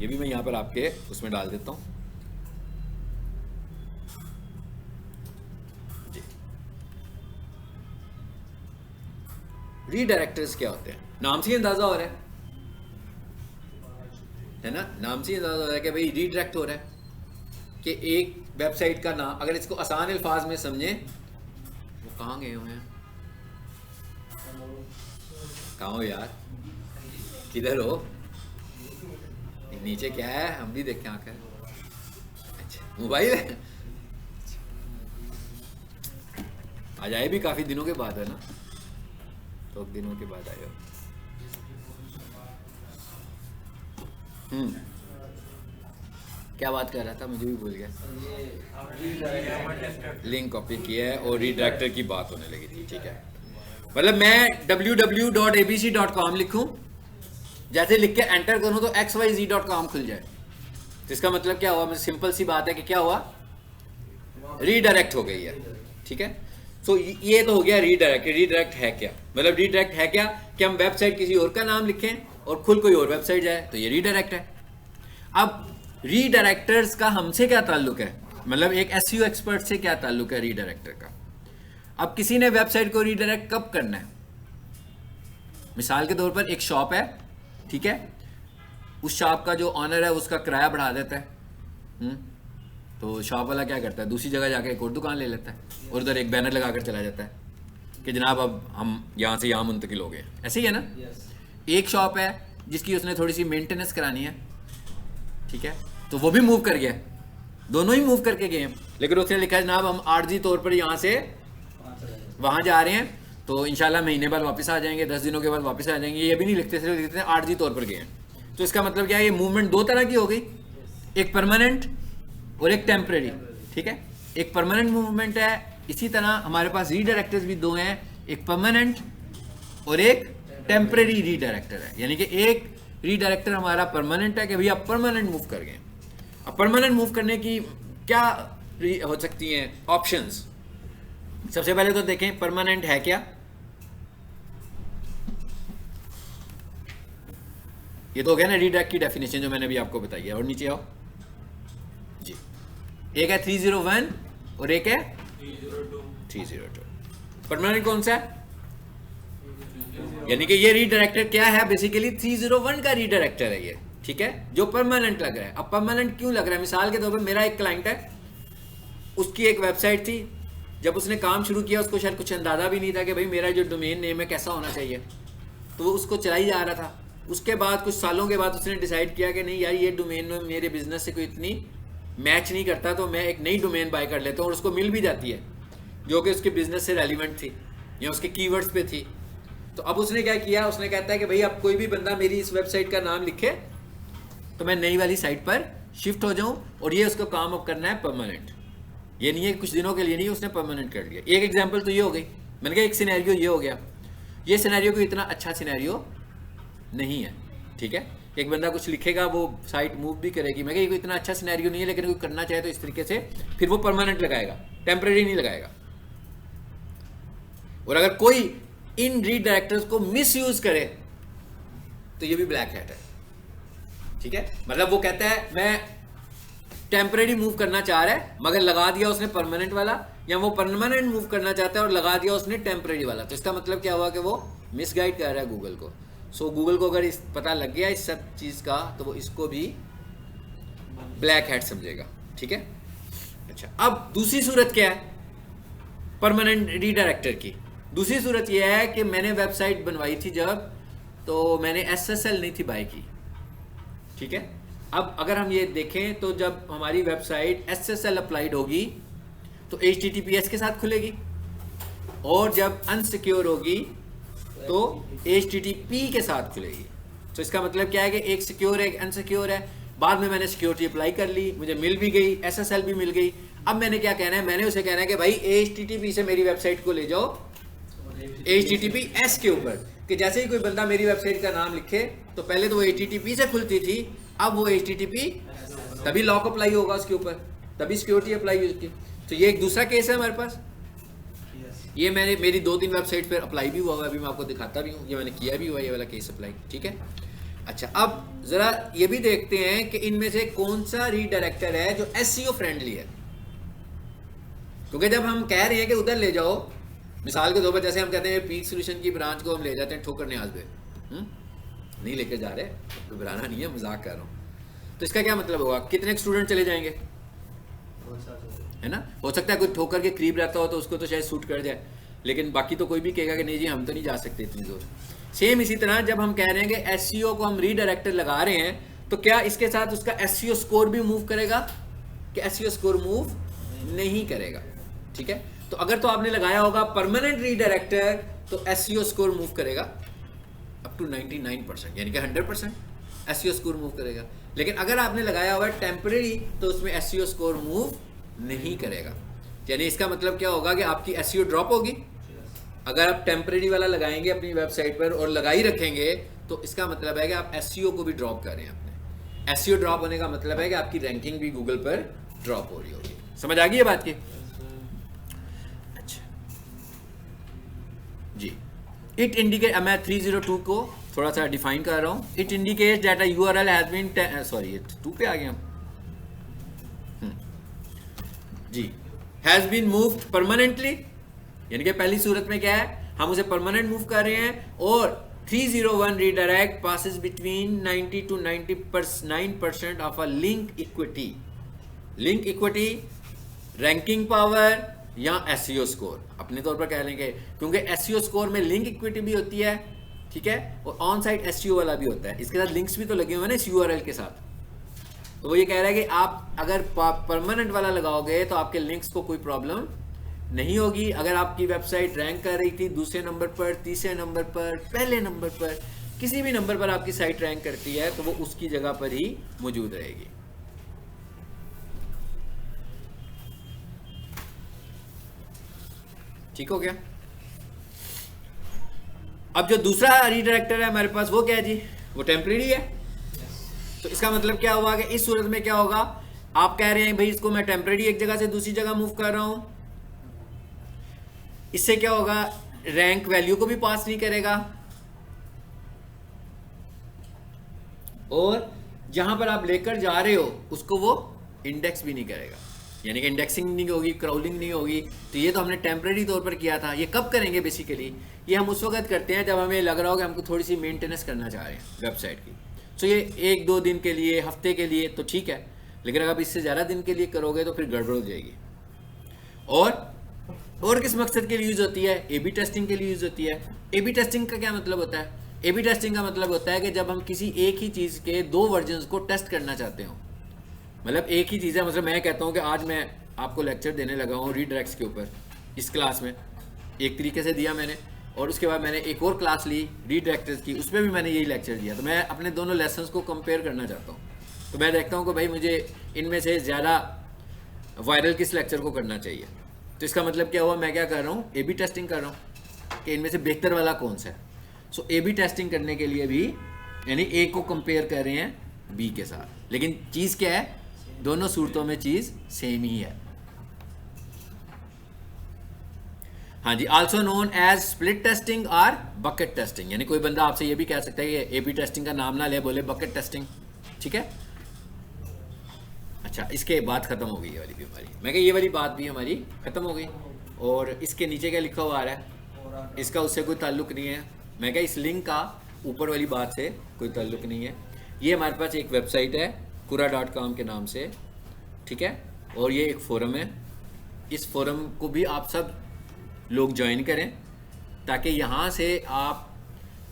ये भी मैं यहाँ पर आपके उसमें डाल देता हूँ जी। रीडायरेक्टर्स क्या होते हैं, नाम से ही अंदाजा हो रहा है ना, नाम से ही अंदाजा हो रहा है कि भाई रीडायरेक्ट हो रहा है, कि एक वेबसाइट का नाम, अगर इसको आसान अल्फाज में समझें, वो कहाँ गए हुए हैं, कहाँ हो यार, किधर हो, नीचे क्या है, हम भी देखें आकर। अच्छा, मोबाइल है, आज आए भी काफी दिनों के बाद है ना, तो दिनों के बाद आए हो। क्या बात कर रहा था, मुझे भी भूल गया। ये लिंक कॉपी किया है और रीडायरेक्टर की बात होने लगी थी, ठीक है। मतलब मैं www.abc.com लिखूं, जैसे लिख के एंटर करूं तो xyz.com खुल जाए, तो इसका मतलब क्या हुआ, सिंपल सी बात है कि क्या हुआ, रीडायरेक्ट हो गई है, ठीक है। सो ये तो हो गया रीडायरेक्ट। रीडायरेक्ट है क्या, मतलब रीडायरेक्ट है क्या कि हम वेबसाइट किसी और का नाम लिखें और खुद कोई और वेबसाइट जाए, तो ये रीडायरेक्ट है। अब रीडायरेक्टर्स का हमसे क्या ताल्लुक है, मतलब एक एसईओ एक्सपर्ट से क्या ताल्लुक है रीडायरेक्टर का। अब किसी ने वेबसाइट को रीडायरेक्ट कब करना है, मिसाल के तौर पर एक शॉप है, ठीक है, उस शॉप का जो ऑनर है उसका किराया बढ़ा देता है, तो शॉप वाला क्या करता है, दूसरी जगह जाके एक और दुकान ले लेता है और उधर एक बैनर लगाकर चला जाता है कि जनाब अब हम यहाँ से यहाँ मुंतकिल हो गए। ऐसे ही है ना। एक शॉप है जिसकी उसने थोड़ी सी मेंटेनेंस करानी है, ठीक है, तो वो भी मूव कर गया, दोनों ही मूव करके गए हैं, लेकिन उसने लिखा है जनाब हम आर्जी तौर पर यहाँ से वहाँ जा रहे हैं, तो इंशाल्लाह महीने बाद वापस आ जाएंगे, 10 दिनों के बाद वापस आ जाएंगे, ये भी नहीं लिखते, सिर्फ लिखते हैं आर्जी तौर पर गए हैं। तो इसका मतलब क्या है, ये मूवमेंट दो तरह की हो गई, एक परमानेंट और एक टेम्परेरी, ठीक है। एक परमानेंट मूवमेंट है, इसी तरह हमारे पास रीडायरेक्टर्स भी दो हैं, एक परमानेंट और एक टेम्परेरी रीडायरेक्टर है। यानी कि एक रीडायरेक्टर हमारा परमानेंट है कि भैया परमानेंट मूव कर गए। अब परमानेंट मूव करने की क्या हो सकती हैं ऑप्शंस। सबसे पहले तो देखें परमानेंट है क्या, ये तो हो गया ना रीडायरेक्ट की डेफिनेशन जो मैंने अभी आपको बताई है। और नीचे आओ जी, एक है 301 और एक है 302। परमानेंट कौन सा है, यानी कि ये रीडायरेक्टर क्या है, बेसिकली 301 का रीडायरेक्टर है ये, ठीक है, जो परमानेंट लग रहा है। अब परमानेंट क्यों लग रहा है, मिसाल के तौर पर मेरा एक क्लाइंट है, उसकी एक वेबसाइट थी, जब उसने काम शुरू किया उसको शायद कुछ अंदाजा भी नहीं था कि भाई मेरा जो डोमेन नेम है कैसा होना चाहिए, तो वो उसको चलाई जा रहा था। उसके बाद कुछ सालों के बाद उसने डिसाइड किया कि नहीं यार ये डोमेन में मेरे बिजनेस से कोई इतनी मैच नहीं करता, तो मैं एक नई डोमेन बाय कर लेता हूँ, और उसको मिल भी जाती है जो कि उसके बिजनेस से रेलिवेंट थी या उसके कीवर्ड्स पे थी। तो अब उसने क्या किया, उसने कहता है कि भाई अब कोई भी बंदा मेरी इस वेबसाइट का नाम लिखे तो मैं नई वाली साइट पर शिफ्ट हो जाऊं, और ये उसको काम अब करना है परमानेंट। ये नहीं है कुछ दिनों के लिए नहीं, उसने परमानेंट कर लिया। एक एग्जांपल तो ये हो गई, मैंने कहा एक सिनेरियो ये हो गया। ये सिनेरियो कोई इतना अच्छा सिनेरियो नहीं है, ठीक है। एक बंदा कुछ लिखेगा वो साइट मूव भी करेगी, मैं कहा ये कोई इतना अच्छा सिनेरियो नहीं है, लेकिन कोई करना चाहे तो इस तरीके से फिर वो परमानेंट लगाएगा, टेम्परेरी नहीं लगाएगा। और अगर कोई इन रीडायरेक्टर्स को मिसयूज करे तो ये भी ब्लैक हैट है, ठीक है। मतलब वो कहता है मैं टेम्परेरी मूव करना चाह रहा है मगर लगा दिया उसने परमानेंट वाला, या वो परमानेंट मूव करना चाहता है और लगा दिया उसने टेम्परेरी वाला, तो इसका मतलब क्या हुआ कि वो मिसगाइड कर रहा है गूगल को। सो गूगल को अगर इस पता लग गया इस सब चीज़ का तो वो इसको भी ब्लैक हैट समझेगा, ठीक है। अच्छा, अब दूसरी सूरत क्या है परमानेंट रीडायरेक्टर की। दूसरी सूरत यह है कि मैंने वेबसाइट बनवाई थी जब, तो मैंने SSL नहीं थी बाय की, ठीक है। अब अगर हम ये देखें तो जब हमारी वेबसाइट SSL अप्लाइड होगी तो HTTPS के साथ खुलेगी, और जब अनसिक्योर होगी तो HTTP के साथ खुलेगी। तो इसका मतलब क्या है कि एक सिक्योर है एक अनसिक्योर है। बाद में मैंने सिक्योरिटी अप्लाई कर ली, मुझे मिल भी गई, SSL भी मिल गई। अब मैंने क्या कहना है, मैंने उसे कहना है कि भाई HTTP से मेरी वेबसाइट को ले जाओ HTTPS के ऊपर, कि जैसे ही कोई बंदा मेरी वेबसाइट का नाम लिखे तो पहले तो वो HTTP से खुलती थी, अब वो HTTP, तभी लॉक अप्लाई होगा उसके ऊपर, तभी सिक्योरिटी अप्लाई होगी। तो ये एक दूसरा केस है हमारे पास। ये मैंने मेरी 2-3 वेबसाइट पर अप्लाई भी हुआ है, अभी मैं आपको दिखाता भी हूँ, ये मैंने किया भी हुआ ये वाला केस अप्लाई, ठीक है। अच्छा, अब जरा ये भी देखते हैं कि इनमें से कौन सा रीडायरेक्टर है जो SEO फ्रेंडली है, क्योंकि जब हम कह रहे हैं कि उधर ले जाओ, मिसाल के तौर पर जैसे हम कहते हैं पीक सोल्यूशन की ब्रांच को हम ले जाते हैं ठोकर न्याज पे, नहीं लेके जा रहे, घबराना नहीं है, मजाक कर रहा हूँ। तो इसका क्या मतलब होगा, कितने स्टूडेंट चले जाएंगे, है ना। हो सकता है कोई ठोकर के करीब रहता हो तो उसको तो शायद सूट कर जाए, लेकिन बाकी तो कोई भी कहेगा कि नहीं जी हम तो नहीं जा सकते इतनी दूर। सेम इसी तरह जब हम कह रहे हैं कि SEO को हम रीडायरेक्टर लगा रहे हैं, तो क्या इसके साथ उसका SEO स्कोर भी मूव करेगा, कि SEO स्कोर मूव नहीं करेगा, ठीक है। तो अगर तो आपने लगाया होगा परमानेंट रीडायरेक्टर तो SEO स्कोर मूव करेगा अप टू 99%, यानी कि 100% SEO स्कोर मूव करेगा। लेकिन अगर आपने लगाया हुआ है टेम्परेरी तो उसमें एसईओ स्कोर मूव नहीं करेगा। यानी इसका मतलब क्या होगा कि आपकी एसईओ ड्रॉप होगी। अगर आप टेम्परेरी वाला लगाएंगे अपनी वेबसाइट पर और लगा ही रखेंगे तो इसका मतलब है कि आप एसईओ को भी ड्रॉप कर रहे हैं अपने। एसईओ ड्रॉप होने का मतलब है कि आपकी रैंकिंग भी गूगल पर ड्रॉप हो रही होगी। समझ आ गई है बात की? अच्छा जी। इट इंडिकेट, मैं 302 को थोड़ा सा डिफाइन कर रहा हूं। It indicate that a URL has been, sorry 2 पे आ गए हम जी, हैज बीन मूव्ड परमानेंटली, यानी कि पहली सूरत में क्या है, हम उसे परमानेंट मूव कर रहे हैं। और 301 redirect passes between 90 to 99% of a link equity. Link equity, ranking power या एसईओ स्कोर अपने तौर पर कह लेंगे, क्योंकि एसईओ स्कोर में लिंक इक्विटी भी होती है, ठीक है, और ऑन साइट एसईओ वाला भी होता है। इसके साथ लिंक्स भी तो लगे हुए हैं ना इस यूआरएल के साथ। तो वो ये कह रहा है कि आप अगर परमानेंट वाला लगाओगे तो आपके लिंक्स को कोई प्रॉब्लम नहीं होगी। अगर आपकी वेबसाइट रैंक कर रही थी दूसरे नंबर पर, तीसरे नंबर पर, पहले नंबर पर, किसी भी नंबर पर आपकी साइट रैंक करती है तो वो उसकी जगह पर ही मौजूद रहेगी। ठीक हो गया? अब जो दूसरा रीडायरेक्टर है हमारे पास वो क्या है जी, वो टेम्परेरी है। तो इसका मतलब क्या हुआ कि इस सूरत में क्या होगा, आप कह रहे हैं भाई इसको मैं टेम्परेरी एक जगह से दूसरी जगह मूव कर रहा हूं, इससे क्या होगा, रैंक वैल्यू को भी पास नहीं करेगा और जहां पर आप लेकर जा रहे हो उसको वो इंडेक्स भी नहीं करेगा, यानी कि इंडेक्सिंग नहीं होगी, क्रॉलिंग नहीं होगी। तो ये तो हमने टेम्परेरी तौर पर किया था। ये कब करेंगे बेसिकली, ये हम उस वक्त करते हैं जब हमें लग रहा हो कि हमको थोड़ी सी मेंटेनेंस करना चाह रहे हैं वेबसाइट की। तो ये 1-2 दिन के लिए, हफ्ते के लिए तो ठीक है, लेकिन अगर आप इससे ज़्यादा दिन के लिए करोगे तो फिर गड़बड़ हो जाएगी। और किस मकसद के लिए यूज़ होती है, ए बी टेस्टिंग के लिए यूज़ होती है। ए बी टेस्टिंग का क्या मतलब होता है, ए बी टेस्टिंग का मतलब होता है कि जब हम किसी एक ही चीज़ के 2 वर्जन्स को टेस्ट करना चाहते हो। मतलब एक ही चीज़ है, मतलब मैं कहता हूँ कि आज मैं आपको लेक्चर देने लगा हूँ रीडायरेक्ट्स के ऊपर, इस क्लास में एक तरीके से दिया मैंने, और उसके बाद मैंने एक और क्लास ली रीडायरेक्टर्स की, उसमें भी मैंने यही लेक्चर दिया। तो मैं अपने दोनों लेसन्स को कंपेयर करना चाहता हूँ। तो मैं देखता हूँ कि भाई मुझे इनमें से ज़्यादा वायरल किस लेक्चर को करना चाहिए। तो इसका मतलब क्या हुआ, मैं क्या कर रहा हूँ, ए बी टेस्टिंग कर रहा हूँ कि इनमें से बेहतर वाला कौन सा है। सो ए बी टेस्टिंग करने के लिए भी यानी ए को कंपेयर कर रहे हैं बी के साथ, लेकिन चीज़ क्या है, दोनों सूरतों में चीज़ सेम ही है। हाँ जी, also known as split testing और बकेट टेस्टिंग। यानी कोई बंदा आपसे ये भी कह सकता है कि ए बी टेस्टिंग का नाम ना ले, बोले बकेट टेस्टिंग, ठीक है। अच्छा, इसके बाद ख़त्म हो गई ये वाली भी हमारी, मैं कहा ये वाली बात भी हमारी ख़त्म हो गई। और इसके नीचे क्या लिखा हुआ आ रहा है, इसका उससे कोई ताल्लुक़ नहीं है। मैं कहा इस लिंक का ऊपर वाली बात से कोई ताल्लुक़ नहीं है। ये हमारे पास एक वेबसाइट है कुरा.com के नाम से, ठीक है, और ये एक फोरम है। इस फोरम को भी आप सब लोग ज्वाइन करें ताकि यहाँ से आप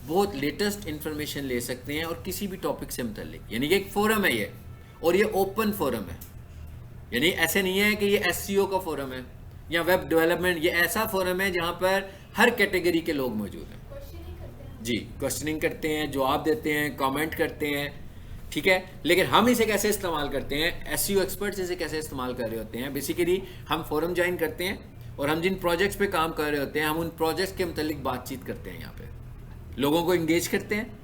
बहुत लेटेस्ट इन्फॉर्मेशन ले सकते हैं और किसी भी टॉपिक से मुतल्लिक। यानी कि एक फोरम है ये, और ये ओपन फोरम है, यानी ऐसे नहीं है कि ये एसईओ का फोरम है या वेब डेवलपमेंट। ये ऐसा फोरम है जहाँ पर हर कैटेगरी के लोग मौजूद हैं जी, क्वेश्चनिंग करते हैं, जवाब देते हैं, कमेंट करते हैं, ठीक है। लेकिन हम इसे कैसे इस्तेमाल करते हैं, एसईओ एक्सपर्ट्स इसे कैसे इस्तेमाल कर रहे होते हैं। बेसिकली हम फोरम ज्वाइन करते हैं और हम जिन प्रोजेक्ट्स पे काम कर रहे होते हैं हम उन प्रोजेक्ट्स के मुतालिक बातचीत करते हैं, यहाँ पे लोगों को इंगेज करते हैं।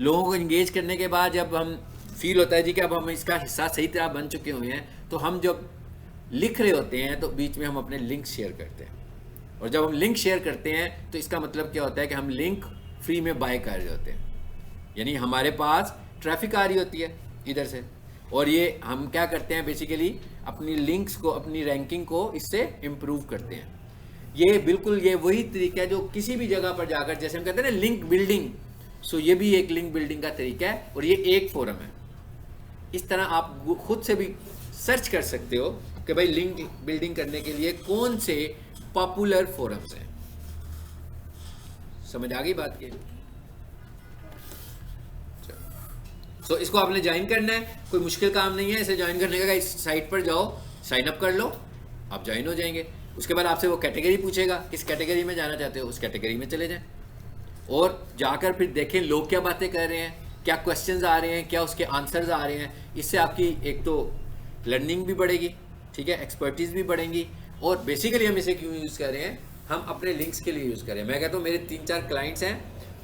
लोगों को इंगेज करने के बाद जब हम फील होता है जी कि अब हम इसका हिस्सा सही तरह बन चुके हुए हैं, तो हम जब लिख रहे होते हैं तो बीच में हम अपने लिंक शेयर करते हैं। और जब हम लिंक शेयर करते हैं तो इसका मतलब क्या होता है कि हम लिंक फ्री में बाय कर रहे होते हैं, यानी हमारे पास ट्रैफिक आ रही होती है इधर से, और ये हम क्या करते हैं बेसिकली अपनी लिंक्स को, अपनी रैंकिंग को इससे इम्प्रूव करते हैं। ये बिल्कुल ये वही तरीका है जो किसी भी जगह पर जाकर, जैसे हम कहते हैं ना लिंक बिल्डिंग, सो ये भी एक लिंक बिल्डिंग का तरीका है और ये एक फोरम है। इस तरह आप खुद से भी सर्च कर सकते हो कि भाई लिंक बिल्डिंग करने के लिए कौन से पॉपुलर फोरम्स हैं। समझ आ गई बात की? तो इसको आपने ज्वाइन करना है, कोई मुश्किल काम नहीं है इसे ज्वाइन करने का। इस साइट पर जाओ, साइन अप कर लो, आप ज्वाइन हो जाएंगे। उसके बाद आपसे वो कैटेगरी पूछेगा, किस कैटेगरी में जाना चाहते हो, उस कैटेगरी में चले जाएं और जाकर फिर देखें लोग क्या बातें कर रहे हैं, क्या क्वेश्चंस आ रहे हैं, क्या उसके आंसर्स आ रहे हैं। इससे आपकी एक तो लर्निंग भी बढ़ेगी, ठीक है, एक्सपर्टीज भी बढ़ेंगी। और बेसिकली हम इसे क्यों यूज़ कर रहे हैं, हम अपने लिंक्स के लिए यूज़ कर रहे हैं। मैं कहता हूँ मेरे 3-4 क्लाइंट्स हैं,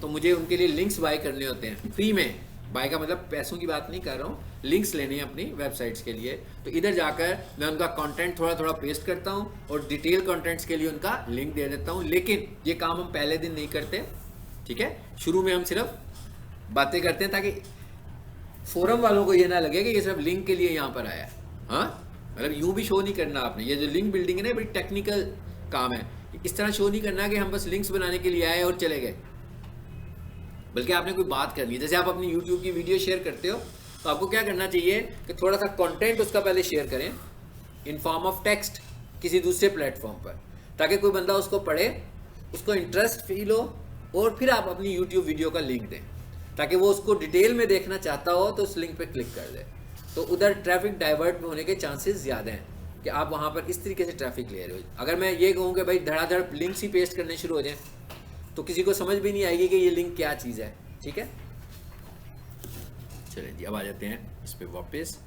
तो मुझे उनके लिए लिंक्स बाय करने होते हैं फ्री में। बाय का मतलब पैसों की बात नहीं कर रहा हूँ, लिंक्स लेने हैं अपनी वेबसाइट्स के लिए। तो इधर जाकर मैं उनका कंटेंट थोड़ा थोड़ा पेस्ट करता हूँ और डिटेल कंटेंट्स के लिए उनका लिंक दे देता हूँ। लेकिन ये काम हम पहले दिन नहीं करते, ठीक है। शुरू में हम सिर्फ बातें करते हैं ताकि फोरम वालों को ये ना लगे कि ये सिर्फ लिंक के लिए यहाँ पर आया है। हाँ, मतलब यूँ भी शो नहीं करना आपने। ये जो लिंक बिल्डिंग है ना, बड़ी टेक्निकल काम है। इस तरह शो नहीं करना कि हम बस लिंक्स बनाने के लिए आए और चले गए, बल्कि आपने कोई बात करनी है। जैसे आप अपनी YouTube की वीडियो शेयर करते हो, तो आपको क्या करना चाहिए कि थोड़ा सा कंटेंट उसका पहले शेयर करें इन फॉर्म ऑफ टेक्स्ट किसी दूसरे प्लेटफॉर्म पर, ताकि कोई बंदा उसको पढ़े, उसको इंटरेस्ट फील हो, और फिर आप अपनी YouTube वीडियो का लिंक दें, ताकि वो उसको डिटेल में देखना चाहता हो तो उस लिंक पे क्लिक कर दे। तो उधर ट्रैफिक डाइवर्ट होने के चांसेस ज़्यादा हैं कि आप वहाँ पर इस तरीके से ट्रैफिक ले रहे हो। अगर मैं ये कहूँ कि भाई धड़ाधड़ लिंक्स ही पेस्ट करने शुरू हो जाएं, तो किसी को समझ भी नहीं आएगी कि ये लिंक क्या चीज़ है, ठीक है। चलिए जी, अब आ जाते हैं इस पर वापस।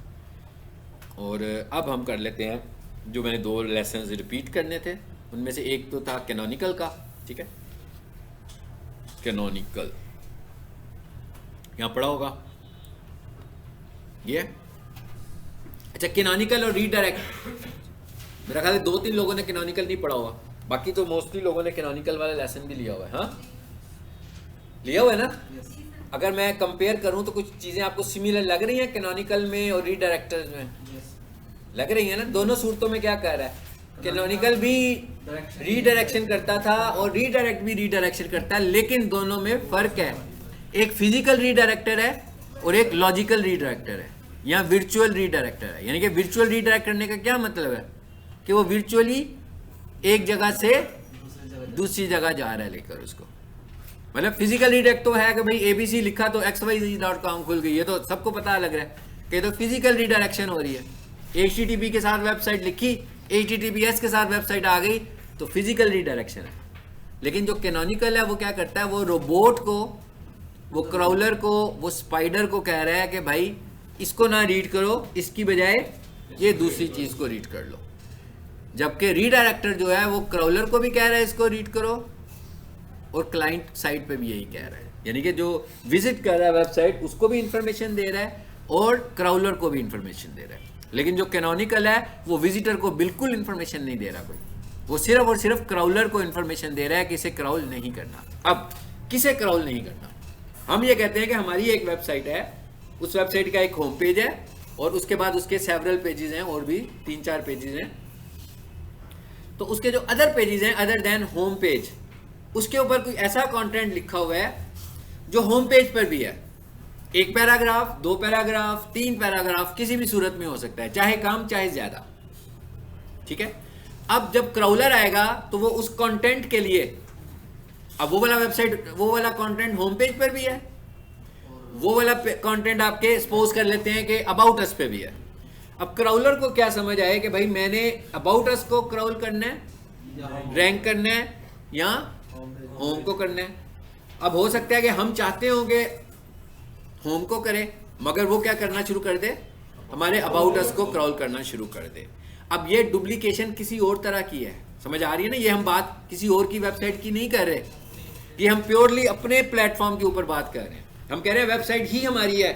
और अब हम कर लेते हैं जो मैंने 2 लेसन रिपीट करने थे, उनमें से एक तो था कैनोनिकल का, ठीक है। कैनोनिकल यहाँ पढ़ा होगा ये। अच्छा, कैनोनिकल और रीडायरेक्ट, मेरा ख्याल है 2-3 लोगों ने कैनोनिकल नहीं पढ़ा होगा, बाकी तो मोस्टली लोगों ने कैनोनिकल वाला लेसन भी लिया हुआ है। हाँ, लिया हुआ है ना। अगर मैं कंपेयर करूं तो कुछ चीज़ें आपको सिमिलर लग रही हैं कैनोनिकल में और रीडायरेक्टर्स में, लग रही है ना। दोनों सूरतों में क्या कह रहा है, कैनोनिकल भी रीडायरेक्शन करता था और रीडायरेक्ट भी रीडायरेक्शन करता है, लेकिन दोनों में फ़र्क है। एक फिजिकल रीडायरेक्टर है और एक लॉजिकल रीडायरेक्टर है, या वर्चुअल रीडायरेक्टर है। यानी कि वर्चुअल रीडायरेक्ट करने का क्या मतलब है कि वो वर्चुअली एक जगह से दूसरी जगह जा रहा है लेकर उसको। मतलब फिजिकल रीडायरेक्ट तो है कि भाई ABC लिखा तो xyz.com खुल गई, ये तो सबको पता लग रहा है कि तो फिजिकल रीडायरेक्शन हो रही है। HTTP के साथ वेबसाइट लिखी, HTTPS के साथ वेबसाइट आ गई, तो फिजिकल रीडायरेक्शन है। लेकिन जो कैनोनिकल है वो क्या करता है, वो रोबोट को, वो क्राउलर को, वो स्पाइडर को कह रहा है कि भाई इसको ना रीड करो, इसकी बजाय ये दूसरी चीज़ को रीड कर लो। जबकि रीडायरेक्टर जो है वो क्राउलर को भी कह रहा है इसको रीड करो, और क्लाइंट साइड पे भी यही कह रहा है। यानी कि जो विजिट कर रहा है वेबसाइट उसको भी इंफॉर्मेशन दे रहा है और क्राउलर को भी इंफॉर्मेशन दे रहा है। लेकिन जो कैनोनिकल है वो विजिटर को बिल्कुल इंफॉर्मेशन नहीं दे रहा कोई, वो सिर्फ और सिर्फ क्राउलर को इंफॉर्मेशन दे रहा है कि इसे क्राउल नहीं करना। अब किसे क्राउल नहीं करना, हम ये कहते हैं कि हमारी एक वेबसाइट है, उस वेबसाइट का एक होम पेज है और उसके बाद उसके सेवरल पेजेस हैं, और भी 3-4 पेजेस हैं। तो उसके जो अदर पेजेस हैं अदर देन होम पेज, उसके ऊपर कोई ऐसा कंटेंट लिखा हुआ है जो होम पेज पर भी है। 1 पैराग्राफ, 2 पैराग्राफ, 3 पैराग्राफ, किसी भी सूरत में हो सकता है, चाहे कम चाहे ज्यादा, ठीक है। अब जब क्राउलर आएगा तो वो उस कंटेंट के लिए, अब वो वाला वेबसाइट, वो वाला कंटेंट होम पेज पर भी है, वो वाला कंटेंट आपके सपोज कर लेते हैं कि अबाउट अस पे भी है। अब क्राउलर को क्या समझ आए कि भाई मैंने अबाउट अस को क्राउल करना है, रैंक करना है, या होम को करना है। अब हो सकता है कि हम चाहते हो कि होम को करें, मगर वो क्या करना शुरू कर दे, हमारे अबाउट अस को क्राउल करना शुरू कर दे। अब ये डुप्लीकेशन किसी और तरह की है, समझ आ रही है ना। ये हम बात किसी और की वेबसाइट की नहीं कर रहे, ये हम प्योरली अपने प्लेटफॉर्म के ऊपर बात कर रहे हैं। हम कह रहे हैं वेबसाइट ही हमारी है,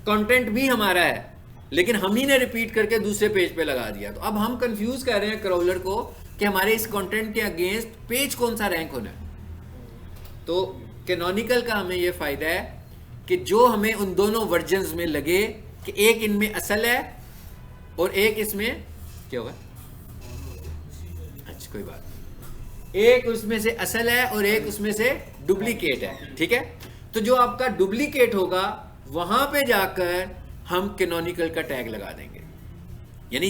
कंटेंट भी हमारा है, लेकिन हम ही ने रिपीट करके दूसरे पेज पे लगा दिया। तो अब हम कंफ्यूज कर रहे हैं क्राउलर को कि हमारे इस कंटेंट के अगेंस्ट पेज कौन सा रैंक होना है। तो कैनोनिकल का हमें ये फायदा है कि जो हमें उन दोनों वर्जन्स में लगे कि एक इनमें असल है और एक इसमें क्या होगा, अच्छा कोई बात नहीं, एक उसमें से असल है और एक उसमें से डुप्लीकेट है, ठीक है। तो जो आपका डुप्लीकेट होगा वहां पे जाकर हम कैनोनिकल का टैग लगा देंगे। यानी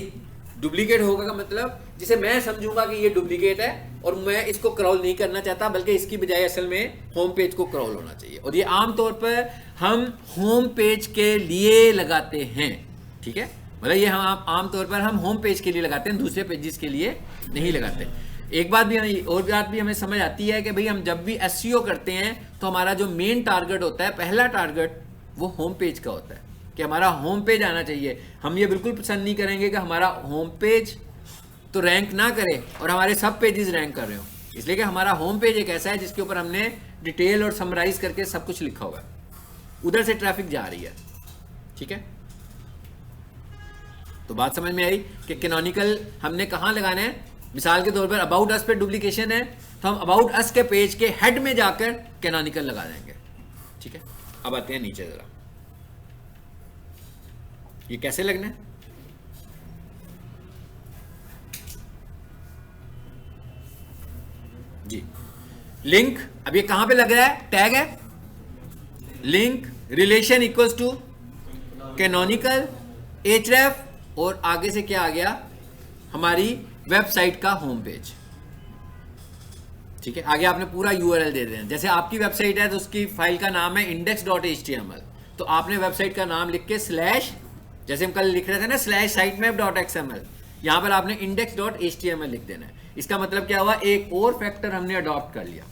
डुप्लीकेट होगा का मतलब जिसे मैं समझूंगा कि ये डुप्लीकेट है और मैं इसको क्राउल नहीं करना चाहता, बल्कि इसकी बजाय असल में होम पेज को क्राउल होना चाहिए। और ये आमतौर पर हम होम पेज के लिए लगाते हैं, ठीक है। मतलब ये हम आमतौर पर हम होम पेज के लिए लगाते हैं, दूसरे पेजेस के लिए नहीं लगाते। एक बात भी हमें, और बात भी हमें समझ आती है कि भाई हम जब भी एसईओ करते हैं तो हमारा जो मेन टारगेट होता है, पहला टारगेट वो होम पेज का होता है कि हमारा होम पेज आना चाहिए। हम ये बिल्कुल पसंद नहीं करेंगे कि हमारा होम पेज तो रैंक ना करे और हमारे सब पेजेस रैंक कर रहे हो, इसलिए कि हमारा होम पेज एक ऐसा है जिसके ऊपर हमने डिटेल और समराइज करके सब कुछ लिखा हुआ है, उधर से ट्रैफिक जा रही है। ठीक है, तो बात समझ में आई कि कैनोनिकल हमने कहाँ लगाना है। मिसाल के तौर पर अबाउट अस पे डुप्लीकेशन है तो हम अबाउट अस के पेज के हेड में जाकर कैनोनिकल लगा देंगे। ठीक है, अब आते हैं नीचे जरा, ये कैसे लगना है। जी, लिंक, अब ये कहां पे लग रहा है, टैग है, link relation equals to canonical href और आगे से क्या आ गया, हमारी वेबसाइट का होम पेज। ठीक है, आगे आपने पूरा यूआरएल दे देना। जैसे आपकी वेबसाइट है तो उसकी फाइल का नाम है index.html, तो आपने वेबसाइट का नाम लिख के स्लैश, जैसे हम कल लिख रहे थे ना स्लैश sitemap.xml, यहां पर आपने index.html लिख देना है। इसका मतलब क्या हुआ, एक और फैक्टर हमने अडॉप्ट कर लिया,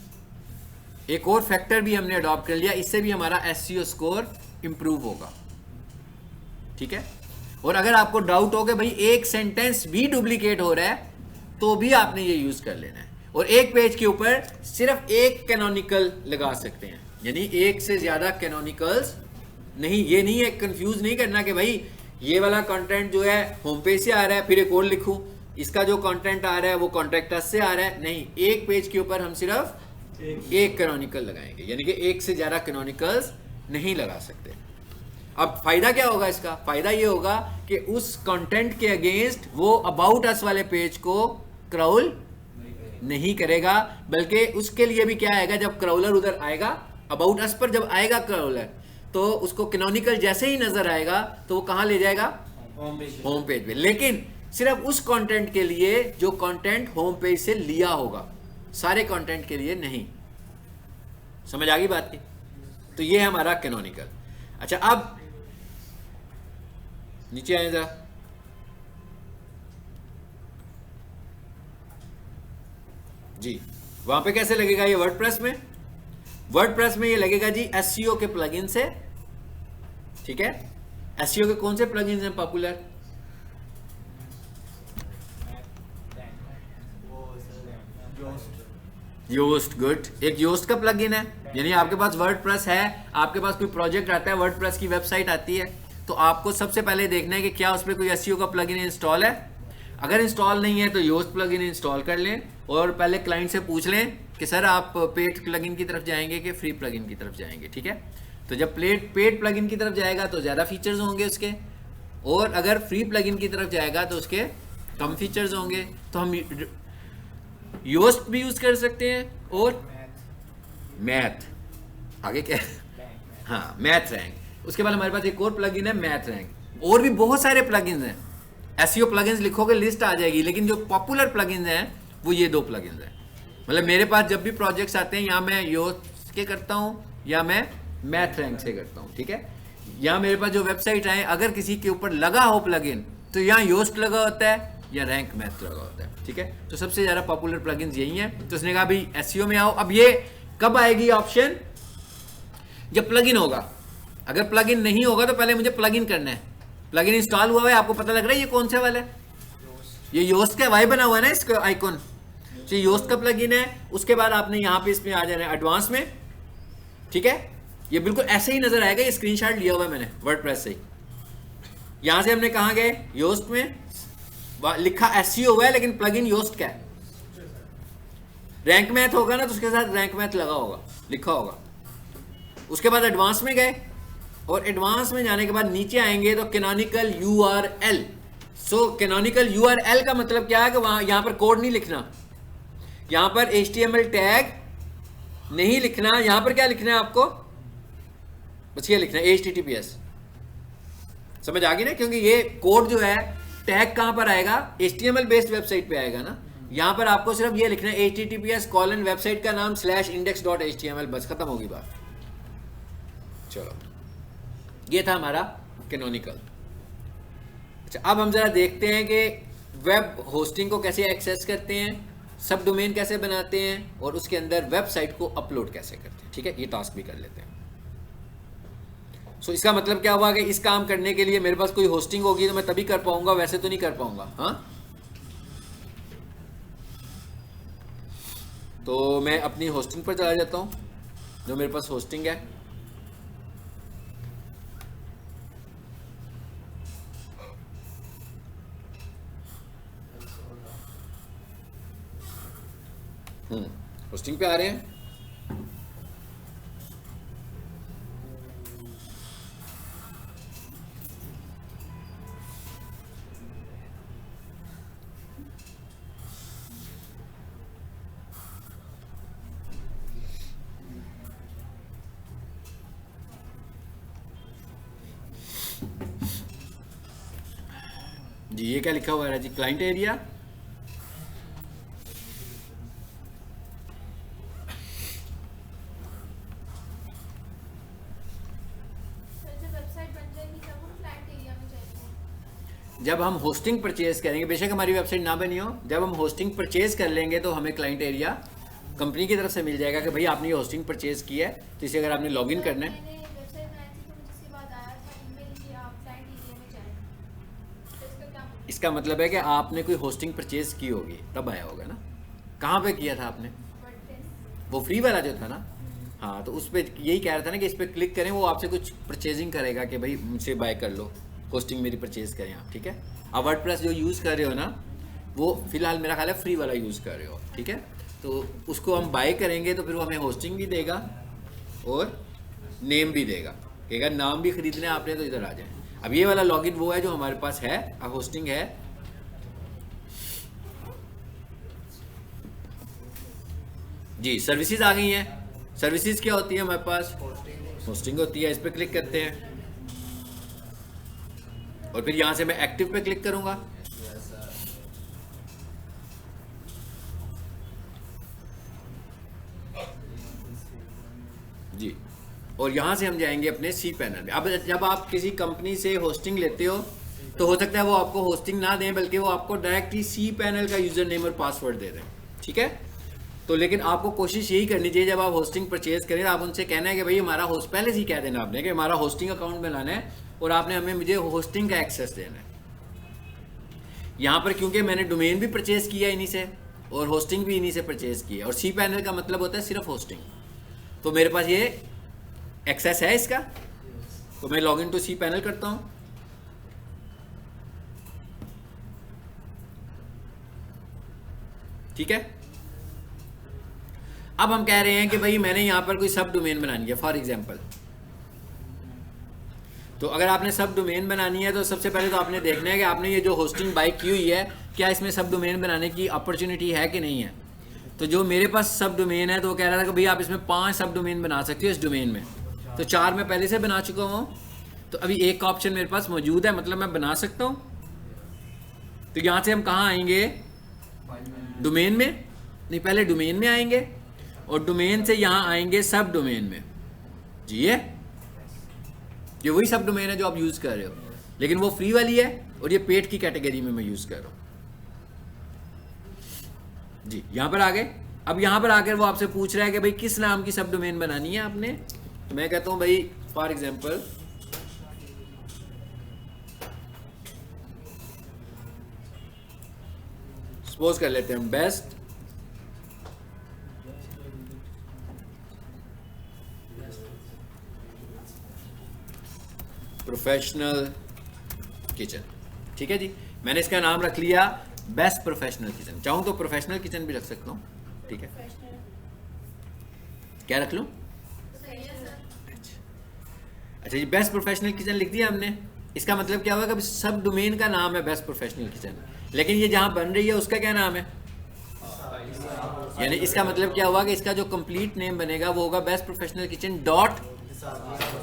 एक और फैक्टर भी हमने अडॉप्ट कर लिया, इससे भी हमारा एसईओ स्कोर इंप्रूव होगा। ठीक है, और अगर आपको डाउट हो कि भाई एक सेंटेंस भी डुप्लीकेट हो रहा है तो भी आपने ये यूज कर लेना है, और एक पेज के ऊपर सिर्फ एक कैनोनिकल लगा सकते हैं, यानी एक से ज्यादा कैनोनिकल्स नहीं। ये नहीं है, कंफ्यूज नहीं करना कि भाई ये वाला कंटेंट जो है होम पेज से आ रहा है फिर एक और लिखूं, इसका जो कंटेंट आ रहा है वो कॉन्टेक्ट अस से आ रहा है, नहीं, एक पेज के ऊपर हम सिर्फ एक कैनोनिकल लगाएंगे, यानी कि एक से ज्यादा कैनोनिकल्स नहीं लगा सकते। अब फायदा क्या होगा इसका, फायदा ये होगा कि उस कंटेंट के अगेंस्ट वो अबाउट अस वाले पेज को क्राउल नहीं करेगा, बल्कि उसके लिए भी क्या आएगा, जब क्राउलर उधर आएगा अबाउट अस पर, जब आएगा क्राउलर तो उसको कैनोनिकल जैसे ही नजर आएगा तो वो कहां ले जाएगा, होम पेज पे, लेकिन सिर्फ उस कंटेंट के लिए जो कंटेंट होम पेज से लिया होगा, सारे कंटेंट के लिए नहीं। समझ आ गई बात की, तो ये है हमारा कैनोनिकल। अच्छा, अब नीचे आए जरा, जी वहां पे कैसे लगेगा ये वर्डप्रेस में, वर्डप्रेस में ये लगेगा जी एसईओ के प्लगइन से। ठीक है, एसईओ के कौन से प्लगइन्स हैं पॉपुलर, योस्ट, गुड, एक योस्ट का प्लगइन है, यानी आपके पास वर्डप्रेस है, आपके पास कोई प्रोजेक्ट आता है, वर्डप्रेस की वेबसाइट आती है, तो आपको सबसे पहले देखना है कि क्या उस पर कोई एसईओ का प्लगइन इंस्टॉल है। अगर इंस्टॉल नहीं है तो योस्ट प्लगइन इंस्टॉल कर लें और पहले क्लाइंट से पूछ लें कि सर आप पेड प्लगइन की तरफ जाएंगे कि फ्री प्लगइन की तरफ जाएंगे। ठीक है, तो जब पेड प्लगइन की तरफ जाएगा तो ज़्यादा फीचर्स होंगे उसके, और अगर फ्री प्लगइन की तरफ जाएगा तो उसके कम फीचर्स होंगे। तो हम योस्ट भी यूज़ कर सकते हैं और मैथ, आगे क्या, हाँ मैथ रैंक। उसके बाद हमारे पास एक और प्लगइन है मैथ रैंक, और भी बहुत सारे प्लगइन्स हैं, एसईओ प्लगइन्स लिखोगे लिस्ट आ जाएगी, लेकिन जो पॉपुलर प्लगइन्स हैं वो ये दो प्लगइन्स हैं। मतलब मेरे पास जब भी प्रोजेक्ट्स आते हैं या मैं योस्ट के करता हूँ या मैं मैथ रैंक से करता हूँ। ठीक है, यहाँ मेरे पास जो वेबसाइट है अगर किसी के ऊपर लगा हो प्लगइन तो यहाँ योस्ट लगा होता है या रैंक मैथ लगा होता है। ठीक है, तो सबसे ज़्यादा पॉपुलर प्लगइन्स यही हैं। तो उसने कहा भाई एसईओ में आओ। अब ये कब आएगी ऑप्शन, जब प्लगइन होगा। अगर प्लगइन नहीं होगा तो पहले मुझे प्लगइन करना है, प्लगइन इंस्टॉल हुआ है, आपको पता लग रहा है ये कौन से वाला है, ये योस्ट का वाई बना हुआ है ना इसका आइकॉन, तो योस्ट का प्लगइन है। उसके बाद आपने यहाँ पे इसमें आ जाना है एडवांस में। ठीक है, ये बिल्कुल ऐसे ही नजर आएगा, ये स्क्रीनशॉट लिया हुआ है मैंने वर्डप्रेस से ही। यहां से हमने कहा गए योस्ट में, लिखा एसईओ हुआ है लेकिन प्लगइन योस्ट का है। रैंक मैथ होगा ना तो उसके साथ रैंक मैथ लगा होगा, लिखा होगा। उसके बाद एडवांस में गए और एडवांस में जाने के बाद नीचे आएंगे तो कैनोनिकल यूआरएल। सो कैनोनिकल यूआरएल का मतलब क्या है कि वहां यहां पर कोड नहीं लिखना, यहां पर एचटीएमएल टैग नहीं लिखना, यहां पर क्या लिखना है आपको, बस ये लिखना है HTTPS। समझ आ गई ना, क्योंकि ये कोड जो है टैग कहां पर आएगा, HTML बेस्ड वेबसाइट पे आएगा ना। यहां पर आपको सिर्फ ये लिखना है HTTPS: वेबसाइट का नाम /index.html, बस खत्म होगी बात। चलो, ये था हमारा कैनोनिकल। अच्छा, अब हम जरा देखते हैं कि वेब होस्टिंग को कैसे एक्सेस करते हैं, सब डोमेन कैसे बनाते हैं और उसके अंदर वेबसाइट को अपलोड कैसे करते हैं। ठीक है, ये टास्क भी कर लेते हैं। सो इसका मतलब क्या हुआ कि इस काम करने के लिए मेरे पास कोई होस्टिंग होगी तो मैं तभी कर पाऊंगा, वैसे तो नहीं कर पाऊंगा। हाँ, तो मैं अपनी होस्टिंग पर चला जाता हूँ, जो मेरे पास होस्टिंग है। होस्टिंग पे आ रहे हैं। जी ये क्या लिखा हुआ है जी, क्लाइंट एरिया। जब हम होस्टिंग परचेज करेंगे, बेशक हमारी वेबसाइट ना बनी हो, जब हम होस्टिंग परचेज कर लेंगे तो हमें क्लाइंट एरिया कंपनी की तरफ से मिल जाएगा कि भाई आपने ये होस्टिंग परचेज की है, तो इसे अगर आपने लॉगिन करना है। इसका मतलब है कि आपने कोई होस्टिंग परचेज की होगी तब आया होगा ना। कहाँ पे किया था आपने? वो फ्री वाला जो था ना। हाँ, तो उस पर यही कह रहा था ना कि इस पर क्लिक करें, वो आपसे कुछ परचेजिंग करेगा कि भाई मुझसे बाय कर लो, होस्टिंग मेरी परचेज करें आप। ठीक है, अब वर्डप्रेस जो यूज़ कर रहे हो ना, वो फिलहाल मेरा ख्याल है फ्री वाला यूज़ कर रहे हो। ठीक है, तो उसको हम बाय करेंगे तो फिर वो हमें होस्टिंग भी देगा और नेम भी देगा, कहेगा नाम भी खरीदना है आपने तो इधर आ जाए। अब ये वाला लॉगिन वो है जो हमारे पास है, अब होस्टिंग है। जी सर्विसेज आ गई हैं। सर्विसेज क्या होती है हमारे पास? होस्टिंग होती है। इस पर क्लिक करते हैं और फिर यहां से मैं एक्टिव पे क्लिक करूंगा। जी, और यहां से हम जाएंगे अपने सी पैनल में। अब जब आप किसी कंपनी से होस्टिंग लेते हो तो हो सकता है वो आपको होस्टिंग ना दें, बल्कि वो आपको डायरेक्टली सी पैनल का यूजर नेम और पासवर्ड दे दें। ठीक है, तो लेकिन आपको कोशिश यही करनी चाहिए जब आप होस्टिंग परचेज करें, आप उनसे कहना है कि भाई हमारा होस्ट, पहले से ही कह देना आपने कि हमारा होस्टिंग अकाउंट बनाना है और आपने हमें मुझे होस्टिंग का एक्सेस देना है। यहाँ पर क्योंकि मैंने डोमेन भी परचेज किया इन्हीं से और होस्टिंग भी इन्हीं से परचेज की है, और सी पैनल का मतलब होता है सिर्फ होस्टिंग, तो मेरे पास ये एक्सेस है इसका। तो मैं log in to C panel करता हूँ। ठीक है, अब हम कह रहे हैं कि भाई मैंने यहां पर कोई सब डोमेन बनानी है फॉर एग्जांपल। तो अगर आपने सब डोमेन बनानी है तो सबसे पहले तो आपने देखना है कि आपने ये जो होस्टिंग बाय की हुई है, क्या इसमें सब डोमेन बनाने की अपॉर्चुनिटी है कि नहीं है। तो जो मेरे पास सब डोमेन है तो वो कह रहा था कि भाई आप इसमें 5 सब डोमेन बना सकते हो इस डोमेन में, तो 4 मैं पहले से बना चुका हूँ, तो अभी एक का ऑप्शन मेरे पास मौजूद है, मतलब मैं बना सकता हूँ। तो यहाँ से हम कहाँ आएंगे? डोमेन में, नहीं पहले डोमेन में आएंगे और डोमेन से यहाँ आएंगे सब डोमेन में। जी ये वही सब डोमेन है जो आप यूज कर रहे हो, लेकिन वो फ्री वाली है और ये पेड की कैटेगरी में मैं यूज कर रहा हूँ। जी यहाँ पर आ गए। अब यहाँ पर आकर वो आपसे पूछ रहा है कि भाई किस नाम की सब डोमेन बनानी है आपने, तो मैं कहता हूँ भाई फॉर एग्जांपल सपोज कर लेते हैं बेस्ट प्रोफेशनल किचन। ठीक है जी, मैंने इसका नाम रख लिया बेस्ट प्रोफेशनल किचन। चाहूँ तो प्रोफेशनल किचन भी रख सकता हूँ। ठीक है, क्या रख लूँ? अच्छा जी, बेस्ट प्रोफेशनल किचन लिख दिया हमने। इसका मतलब क्या होगा कि सब डोमेन का नाम है बेस्ट प्रोफेशनल किचन, लेकिन ये जहाँ बन रही है उसका क्या नाम है? यानी इसका मतलब क्या हुआ कि इसका जो कंप्लीट नेम बनेगा वो होगा बेस्ट प्रोफेशनल किचन डॉट।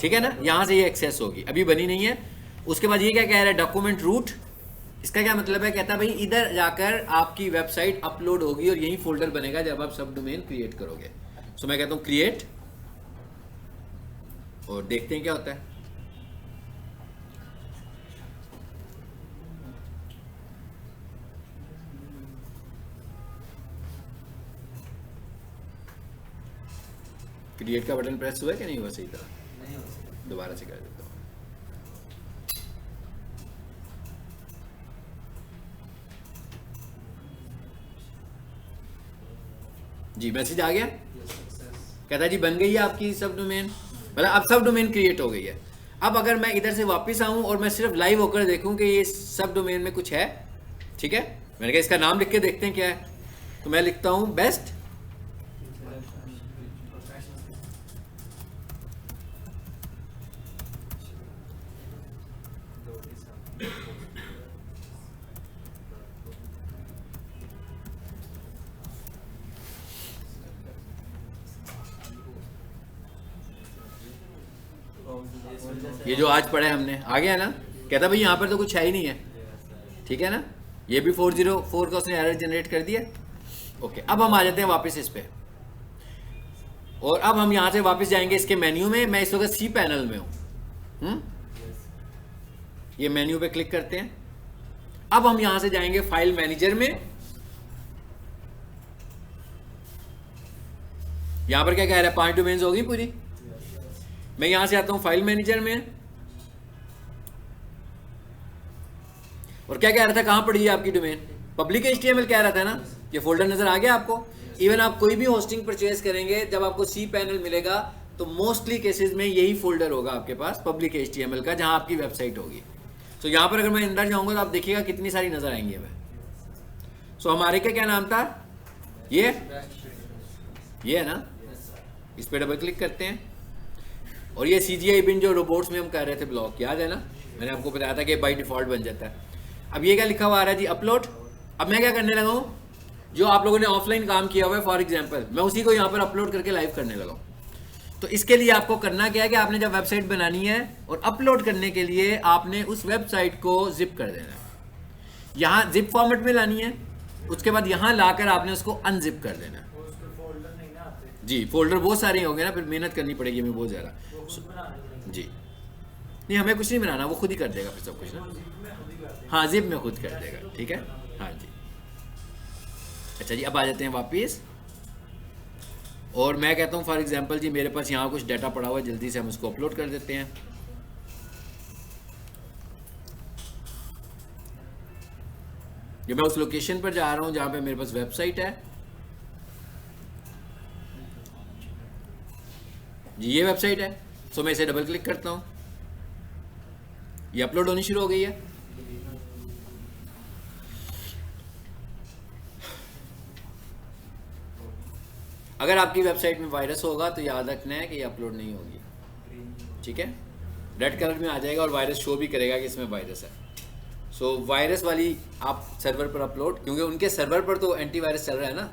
ठीक है ना, यहां से ये एक्सेस होगी, अभी बनी नहीं है। उसके बाद ये क्या कह रहा है? Document root. इसका क्या मतलब है? कहता है भाई इधर जाकर आपकी वेबसाइट अपलोड होगी और यही फोल्डर बनेगा जब आप सब डोमेन क्रिएट करोगे। सो मैं कहता हूं क्रिएट और देखते हैं क्या होता है। क्रिएट का बटन प्रेस हुआ है कि नहीं हुआ सही तरह? दोबारा से कर देता हूँ। जी मैसेज आ गया, कहता जी बन गई है आपकी सब डोमेन, मतलब अब सब डोमेन क्रिएट हो गई है। अब अगर मैं इधर से वापस आऊँ और मैं सिर्फ लाइव होकर देखूँ कि ये सब डोमेन में कुछ है, ठीक है, मैंने कहा इसका नाम लिख के देखते हैं क्या है, तो मैं लिखता हूँ बेस्ट ये जो आज पढ़ा है हमने, आ गया ना, कहता भाई यहाँ पर तो कुछ है ही नहीं है, ठीक है ना, ये भी 404 का उसने एरर जनरेट कर दिया। ओके, अब हम आ जाते हैं वापस इस पे, और अब हम यहाँ से वापस जाएंगे इसके मेन्यू में। मैं इस वक्त सी पैनल में हूँ, ये मेन्यू पे क्लिक करते हैं। अब हम यहाँ से जाएंगे फाइल मैनेजर में। यहाँ पर क्या कह रहा है, 5 डोमेन्स होगी पूरी। मैं यहाँ से आता हूँ फाइल मैनेजर में, और क्या कह रहा था, कहाँ पड़ी है आपकी डोमेन, पब्लिक HTML कह रहा था ना, ये फोल्डर नजर आ गया आपको। इवन आप कोई भी होस्टिंग परचेज करेंगे, जब आपको सी पैनल मिलेगा तो मोस्टली केसेस में यही फोल्डर होगा आपके पास पब्लिक HTML का, जहां आपकी वेबसाइट होगी। तो यहाँ पर अगर मैं अंदर जाऊंगा तो आप देखिएगा कितनी सारी नजर आएंगी हमें। सो हमारे क्या नाम था, ये है ना, इस पर डबल क्लिक करते हैं, और ये CGI बिन जो रोबोट्स में हम कर रहे थे ब्लॉक, याद है ना, मैंने आपको बताया था कि बाय डिफॉल्ट बन जाता है। अब ये क्या लिखा हुआ आ रहा है जी, अपलोड। अब मैं क्या करने लगा हूँ, जो आप लोगों ने ऑफलाइन काम किया हुआ है फॉर एग्जांपल, मैं उसी को यहाँ पर अपलोड करके लाइव करने लगा हूँ। तो इसके लिए आपको करना क्या है कि आपने जब वेबसाइट बनानी है और अपलोड करने के लिए आपने उस वेबसाइट को जिप कर देना है, यहाँ जिप फॉर्मेट में लानी है, उसके बाद यहाँ लाकर आपने उसको अनजिप कर देना है। जी फोल्डर बहुत सारे होंगे ना, फिर मेहनत करनी पड़ेगी हमें बहुत ज़्यादा। जी नहीं, हमें कुछ नहीं बनाना, वो खुद ही कर देगा फिर सब कुछ ना। हाँ जिप में खुद कर देगा, ठीक है, हाँ जी। अच्छा जी, अब आ जाते हैं वापस, और मैं कहता हूँ फॉर एग्जांपल जी मेरे पास यहाँ कुछ डाटा पड़ा हुआ है, जल्दी से हम उसको अपलोड कर देते हैं। जो मैं उस लोकेशन पर जा रहा हूँ जहाँ पे मेरे पास वेबसाइट है जी, ये वेबसाइट है। सो मैं इसे डबल क्लिक करता हूँ, ये अपलोड होनी शुरू हो गई है। अगर आपकी वेबसाइट में वायरस होगा तो याद रखना है कि ये अपलोड नहीं होगी, ठीक है, रेड कलर में आ जाएगा और वायरस शो भी करेगा कि इसमें वायरस है। सो वायरस वाली आप सर्वर पर अपलोड, क्योंकि उनके सर्वर पर तो एंटीवायरस चल रहा है ना,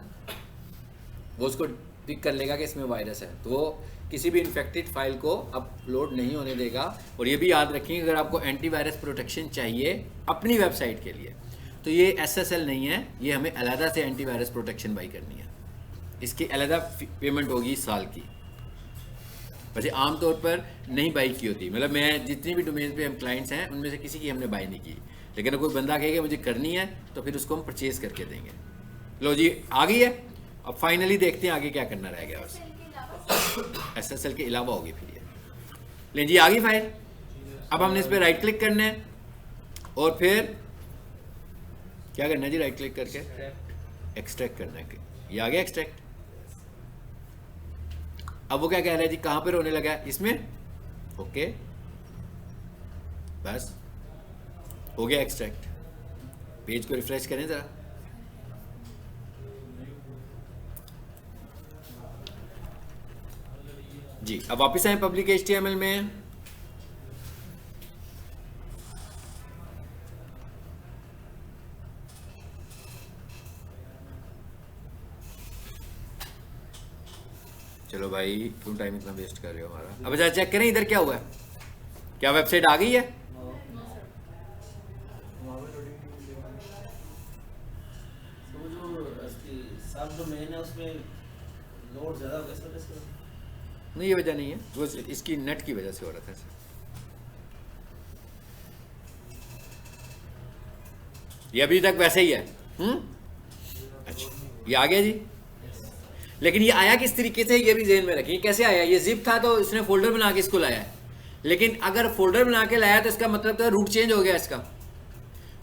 वो उसको पिक कर लेगा कि इसमें वायरस है, तो वो किसी भी इन्फेक्टेड फाइल को अपलोड नहीं होने देगा। और ये भी याद रखें, अगर आपको एंटीवायरस प्रोटेक्शन चाहिए अपनी वेबसाइट के लिए तो ये SSL नहीं है, ये हमें अलहदा से एंटीवायरस प्रोटेक्शन बाई करनी है, इसकी अलहदा पेमेंट होगी साल की। वैसे आमतौर पर नहीं बाई की होती, मतलब मैं जितनी भी डोमेन पे हम क्लाइंट्स हैं उनमें से किसी की हमने बाई नहीं की, लेकिन अगर कोई बंदा कहेगा मुझे करनी है तो फिर उसको हम परचेज करके देंगे। लो जी आ गई है, अब फाइनली देखते हैं आगे क्या करना रह गया बस। SSL के अलावा होगी फिर ये, लें जी आ गई फाइल। अब हमने इस पर राइट क्लिक करना है और फिर क्या करना है जी, राइट क्लिक करके एक्सट्रैक्ट करना है। ये आ गया एक्सट्रैक्ट। अब वो क्या कह रहा है जी, कहाँ पर होने लगा है, इसमें, ओके बस हो गया एक्सट्रैक्ट। पेज को रिफ्रेश करें जरा, जी अब वापस आए पब्लिक HTML में। चलो भाई क्यों टाइम इतना वेस्ट कर रहे हो हमारा। अब जरा चेक करें इधर क्या हुआ है, क्या वेबसाइट आ गई है। नहीं ये वजह नहीं है, वो इसकी नेट की वजह से हो रहा था। ये अभी तक वैसे ही है। अच्छा ये आ गया जी, लेकिन ये आया किस तरीके से ये भी ध्यान में रखिए। कैसे आया, ये जिप था तो इसने फोल्डर बना के इसको लाया है, लेकिन अगर फोल्डर बना के लाया तो इसका मतलब तो रूट चेंज हो गया इसका।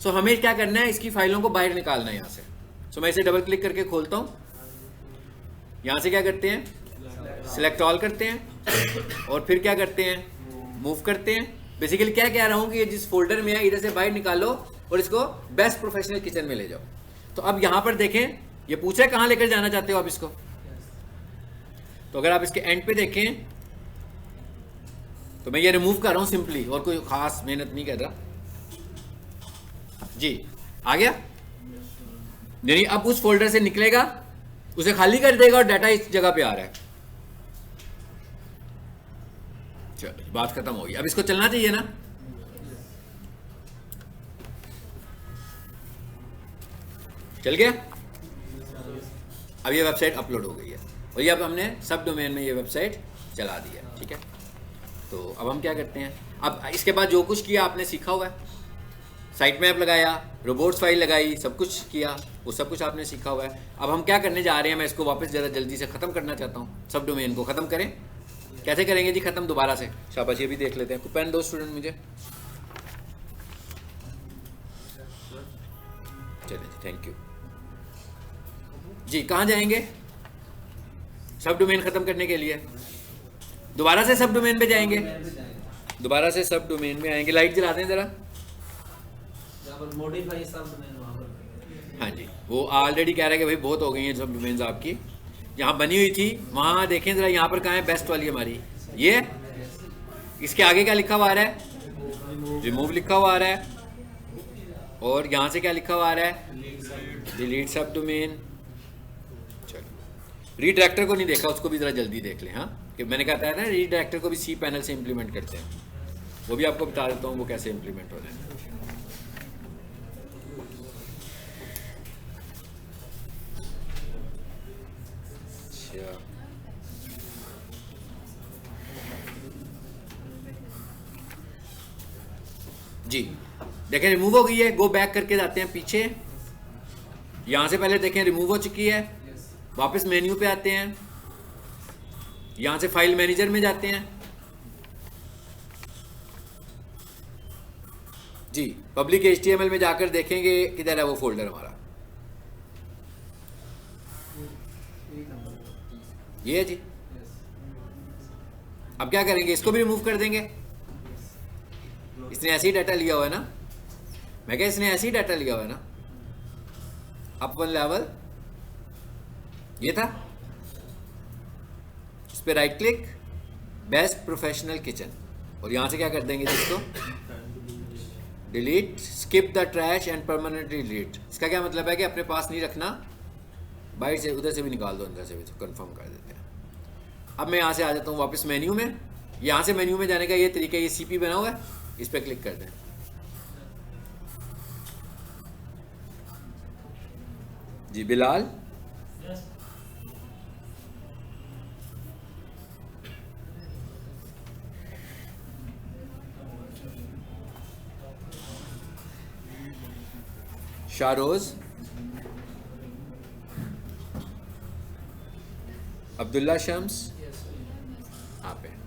सो हमें क्या करना है, इसकी फाइलों को बाहर निकालना है यहाँ से। सो मैं इसे डबल क्लिक करके खोलता हूँ। यहाँ से क्या करते हैं, सिलेक्ट ऑल करते हैं और फिर क्या करते हैं, मूव करते हैं। बेसिकली क्या कह रहा हूँ कि ये जिस फोल्डर में है इधर से बाहर निकालो और इसको बेस्ट प्रोफेशनल किचन में ले जाओ। तो अब यहाँ पर देखें, ये पूछा कहाँ लेकर जाना चाहते हो आप इसको। तो अगर आप इसके एंड पे देखें तो मैं ये रिमूव कर रहा हूँ सिंपली, और कोई खास मेहनत नहीं कर रहा जी। आ गया, नहीं अब उस फोल्डर से निकलेगा, उसे खाली कर देगा और डाटा इस जगह पे आ रहा है। चलो बात खत्म हो गई, अब इसको चलना चाहिए ना। चल गया। अब ये वेबसाइट अपलोड हो गई है और ये अब हमने सब डोमेन में ये वेबसाइट चला दी है, ठीक है। तो अब हम क्या करते हैं, अब इसके बाद जो कुछ किया आपने सीखा हुआ है, साइट मैप लगाया, रोबोट्स फाइल लगाई, सब कुछ किया, वो सब कुछ आपने सीखा हुआ है। अब हम क्या करने जा रहे हैं, मैं इसको वापस ज़रा जल्दी से ख़त्म करना चाहता हूँ। सब डोमेन को ख़त्म करें, कैसे करेंगे जी ख़त्म दोबारा से, शाबाश ये भी देख लेते हैं। पेन दो स्टूडेंट मुझे, चलिए जी, थैंक यू जी। कहाँ जाएंगे सब डोमेन ख़त्म करने के लिए, दोबारा से सब डोमेन पे जाएंगे, दोबारा से सब डोमेन में आएंगे। लाइट जला दें ज़रा, मॉडिफाई सब डोमेन वहाँ पर। हाँ जी, वो ऑलरेडी कह रहा है कि भाई बहुत हो गई हैं सब डोमेन्स आपकी, यहाँ बनी हुई थी वहाँ देखें ज़रा, यहाँ पर कहाँ है बेस्ट वाली हमारी, ये इसके आगे क्या लिखा हुआ आ रहा है, रिमूव लिखा हुआ आ रहा है, और यहाँ से क्या लिखा हुआ आ रहा है, डिलीट सब डोमेन। चलो रीडायरेक्टर को नहीं देखा, उसको भी ज़रा जल्दी देख लें। हाँ, कि मैंने कहा था ना रीडायरेक्टर को भी सी पैनल से इम्प्लीमेंट करते हैं, वो भी आपको बता देता हूँ वो कैसे इम्प्लीमेंट हो रहा है। जी देखें रिमूव हो गई है, गो बैक करके जाते हैं पीछे, यहां से पहले देखें रिमूव हो चुकी है, वापस मेन्यू पे आते हैं, यहां से फाइल मैनेजर में जाते हैं जी, पब्लिक HTML में जाकर देखेंगे किधर है वो फोल्डर हमारा, ये है जी। अब क्या करेंगे, इसको भी रिमूव कर देंगे, इसने ऐसे ही डाटा लिया हुआ है ना, मैं क्या इसने ऐसे ही डाटा लिया हुआ है ना। अप वन लेवल ये था, इस पे right click, best professional kitchen, और यहां से क्या कर देंगे इसको, delete, skip the trash and permanently delete. इसका क्या मतलब है कि अपने पास नहीं रखना, बाहर से उधर से भी निकाल दो, अंदर से भी, तो कंफर्म कर देते हैं। अब मैं यहाँ से आ जाता हूँ वापस मेन्यू में, यहाँ से मेन्यू में जाने का ये तरीका, ये CP बना हुआ है, इस पर क्लिक कर दें। जी बिलाल, शारोज, अब्दुल्ला शम्स, आप हैं।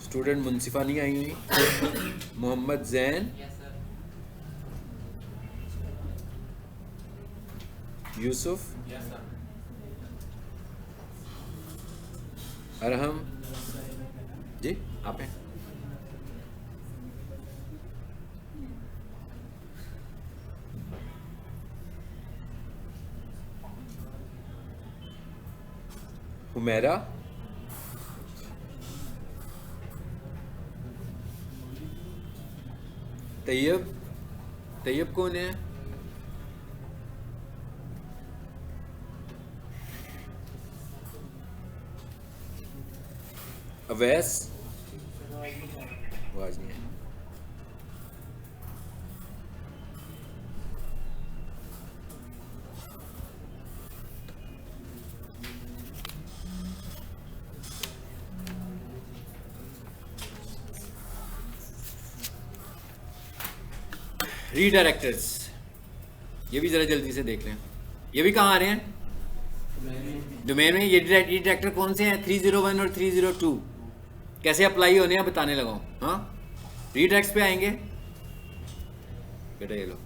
स्टूडेंट मुनसिफा नहीं आई हुई, मोहम्मद जैन, यूसुफ, अरहम जी, आप हैं। हुमैरा, तैयब, तैयब कौन है, अवैस, आवाज नहीं है, रीडायरेक्टर्स, ये भी ज़रा जल्दी से देख लें, ये भी कहाँ आ रहे हैं डोमेन में। ये रीडायरेक्टर कौन से हैं, 301 और 302, कैसे अप्लाई होने हैं बताने लगा हूँ। हाँ, रीडायरेक्ट्स पे आएंगे बेटा, ये लो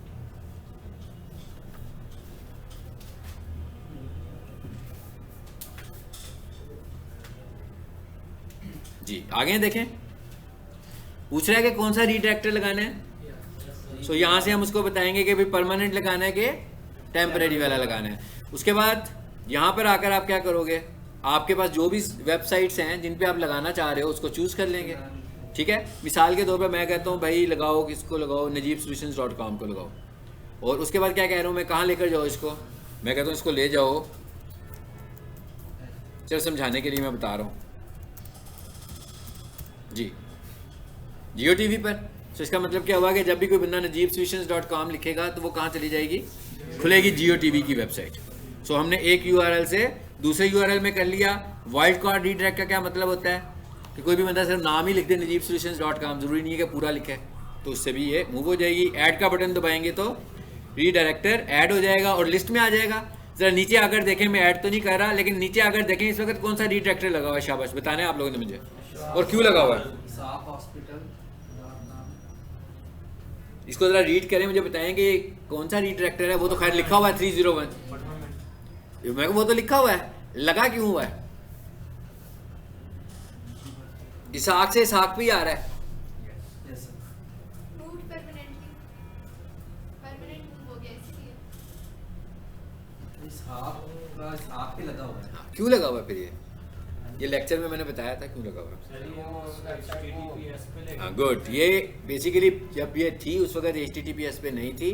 जी आगे देखें, पूछ रहा है कि कौन सा रीडायरेक्टर लगाना है। सो यहाँ से हम उसको बताएंगे कि भाई परमानेंट लगाना है कि टेम्परेरी वाला लगाना है। उसके बाद यहाँ पर आकर आप क्या करोगे, आपके पास जो भी वेबसाइट्स हैं जिन पे आप लगाना चाह रहे हो उसको चूज़ कर लेंगे। ठीक है, मिसाल के तौर पे मैं कहता हूँ भाई लगाओ, किसको लगाओ, najibsolutions.com को लगाओ। और उसके बाद क्या कह रहा हूँ मैं, कहाँ लेकर जाओ इसको, मैं कहता हूँ इसको ले जाओ, चलो समझाने के लिए मैं बता रहा हूँ जी, जियो टीवी पर। तो इसका मतलब क्या हुआ कि जब भी कोई बंदा najibsolutions.com लिखेगा तो वो कहाँ चली जाएगी, खुलेगी जियो टीवी की वेबसाइट। सो हमने एक URL से दूसरे URL में कर लिया। वाइल्ड कार्ड रीडायरेक्ट का क्या मतलब होता है कि कोई भी बंदा सिर्फ नाम ही लिख दे najibsolutions.com, ज़रूरी नहीं है कि पूरा लिखे, तो उससे भी ये मूव हो जाएगी। ऐड का बटन दबाएंगे तो रीडायरेक्टर ऐड हो जाएगा और लिस्ट में आ जाएगा। ज़रा नीचे आकर देखें, मैं ऐड तो नहीं कर रहा, लेकिन नीचे आकर देखें इस वक्त कौन सा रीडायरेक्टर लगा हुआ है। शाबाश, बताना है आप लोगों ने मुझे, और क्यों लगा हुआ है। साफ हॉस्पिटल नाम। इसको ज़रा रीड करें, मुझे बताएं कि कौन सा रीडायरेक्टर है। वो तो खैर लिखा हुआ है 301, मेरे को वो तो लिखा हुआ है, लगा क्यों हुआ है। इसाक से इसाक भी आ रहा है। Yes, sir. Root permanently permanent move हो गया इसलिए। इस हाफ का हाफ पे लगा हुआ है। हाँ, क्यों लगा हुआ है फिर ये लेक्चर में मैंने बताया था क्यों लगा हुआ है। सर ये वो HTTPS पे लेके हाँ गुड, ये बेसिकली जब ये थी उस वक्त HTTPS पे नहीं थी,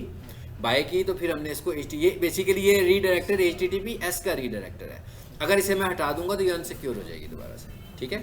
बाय की तो फिर हमने इसको ये बेसिकली ये रीडायरेक्टर HTTPS का रीडायरेक्टर है। अगर इसे मैं हटा दूंगा तो ये अनसिक्योर हो जाएगी दोबारा से। ठीक है।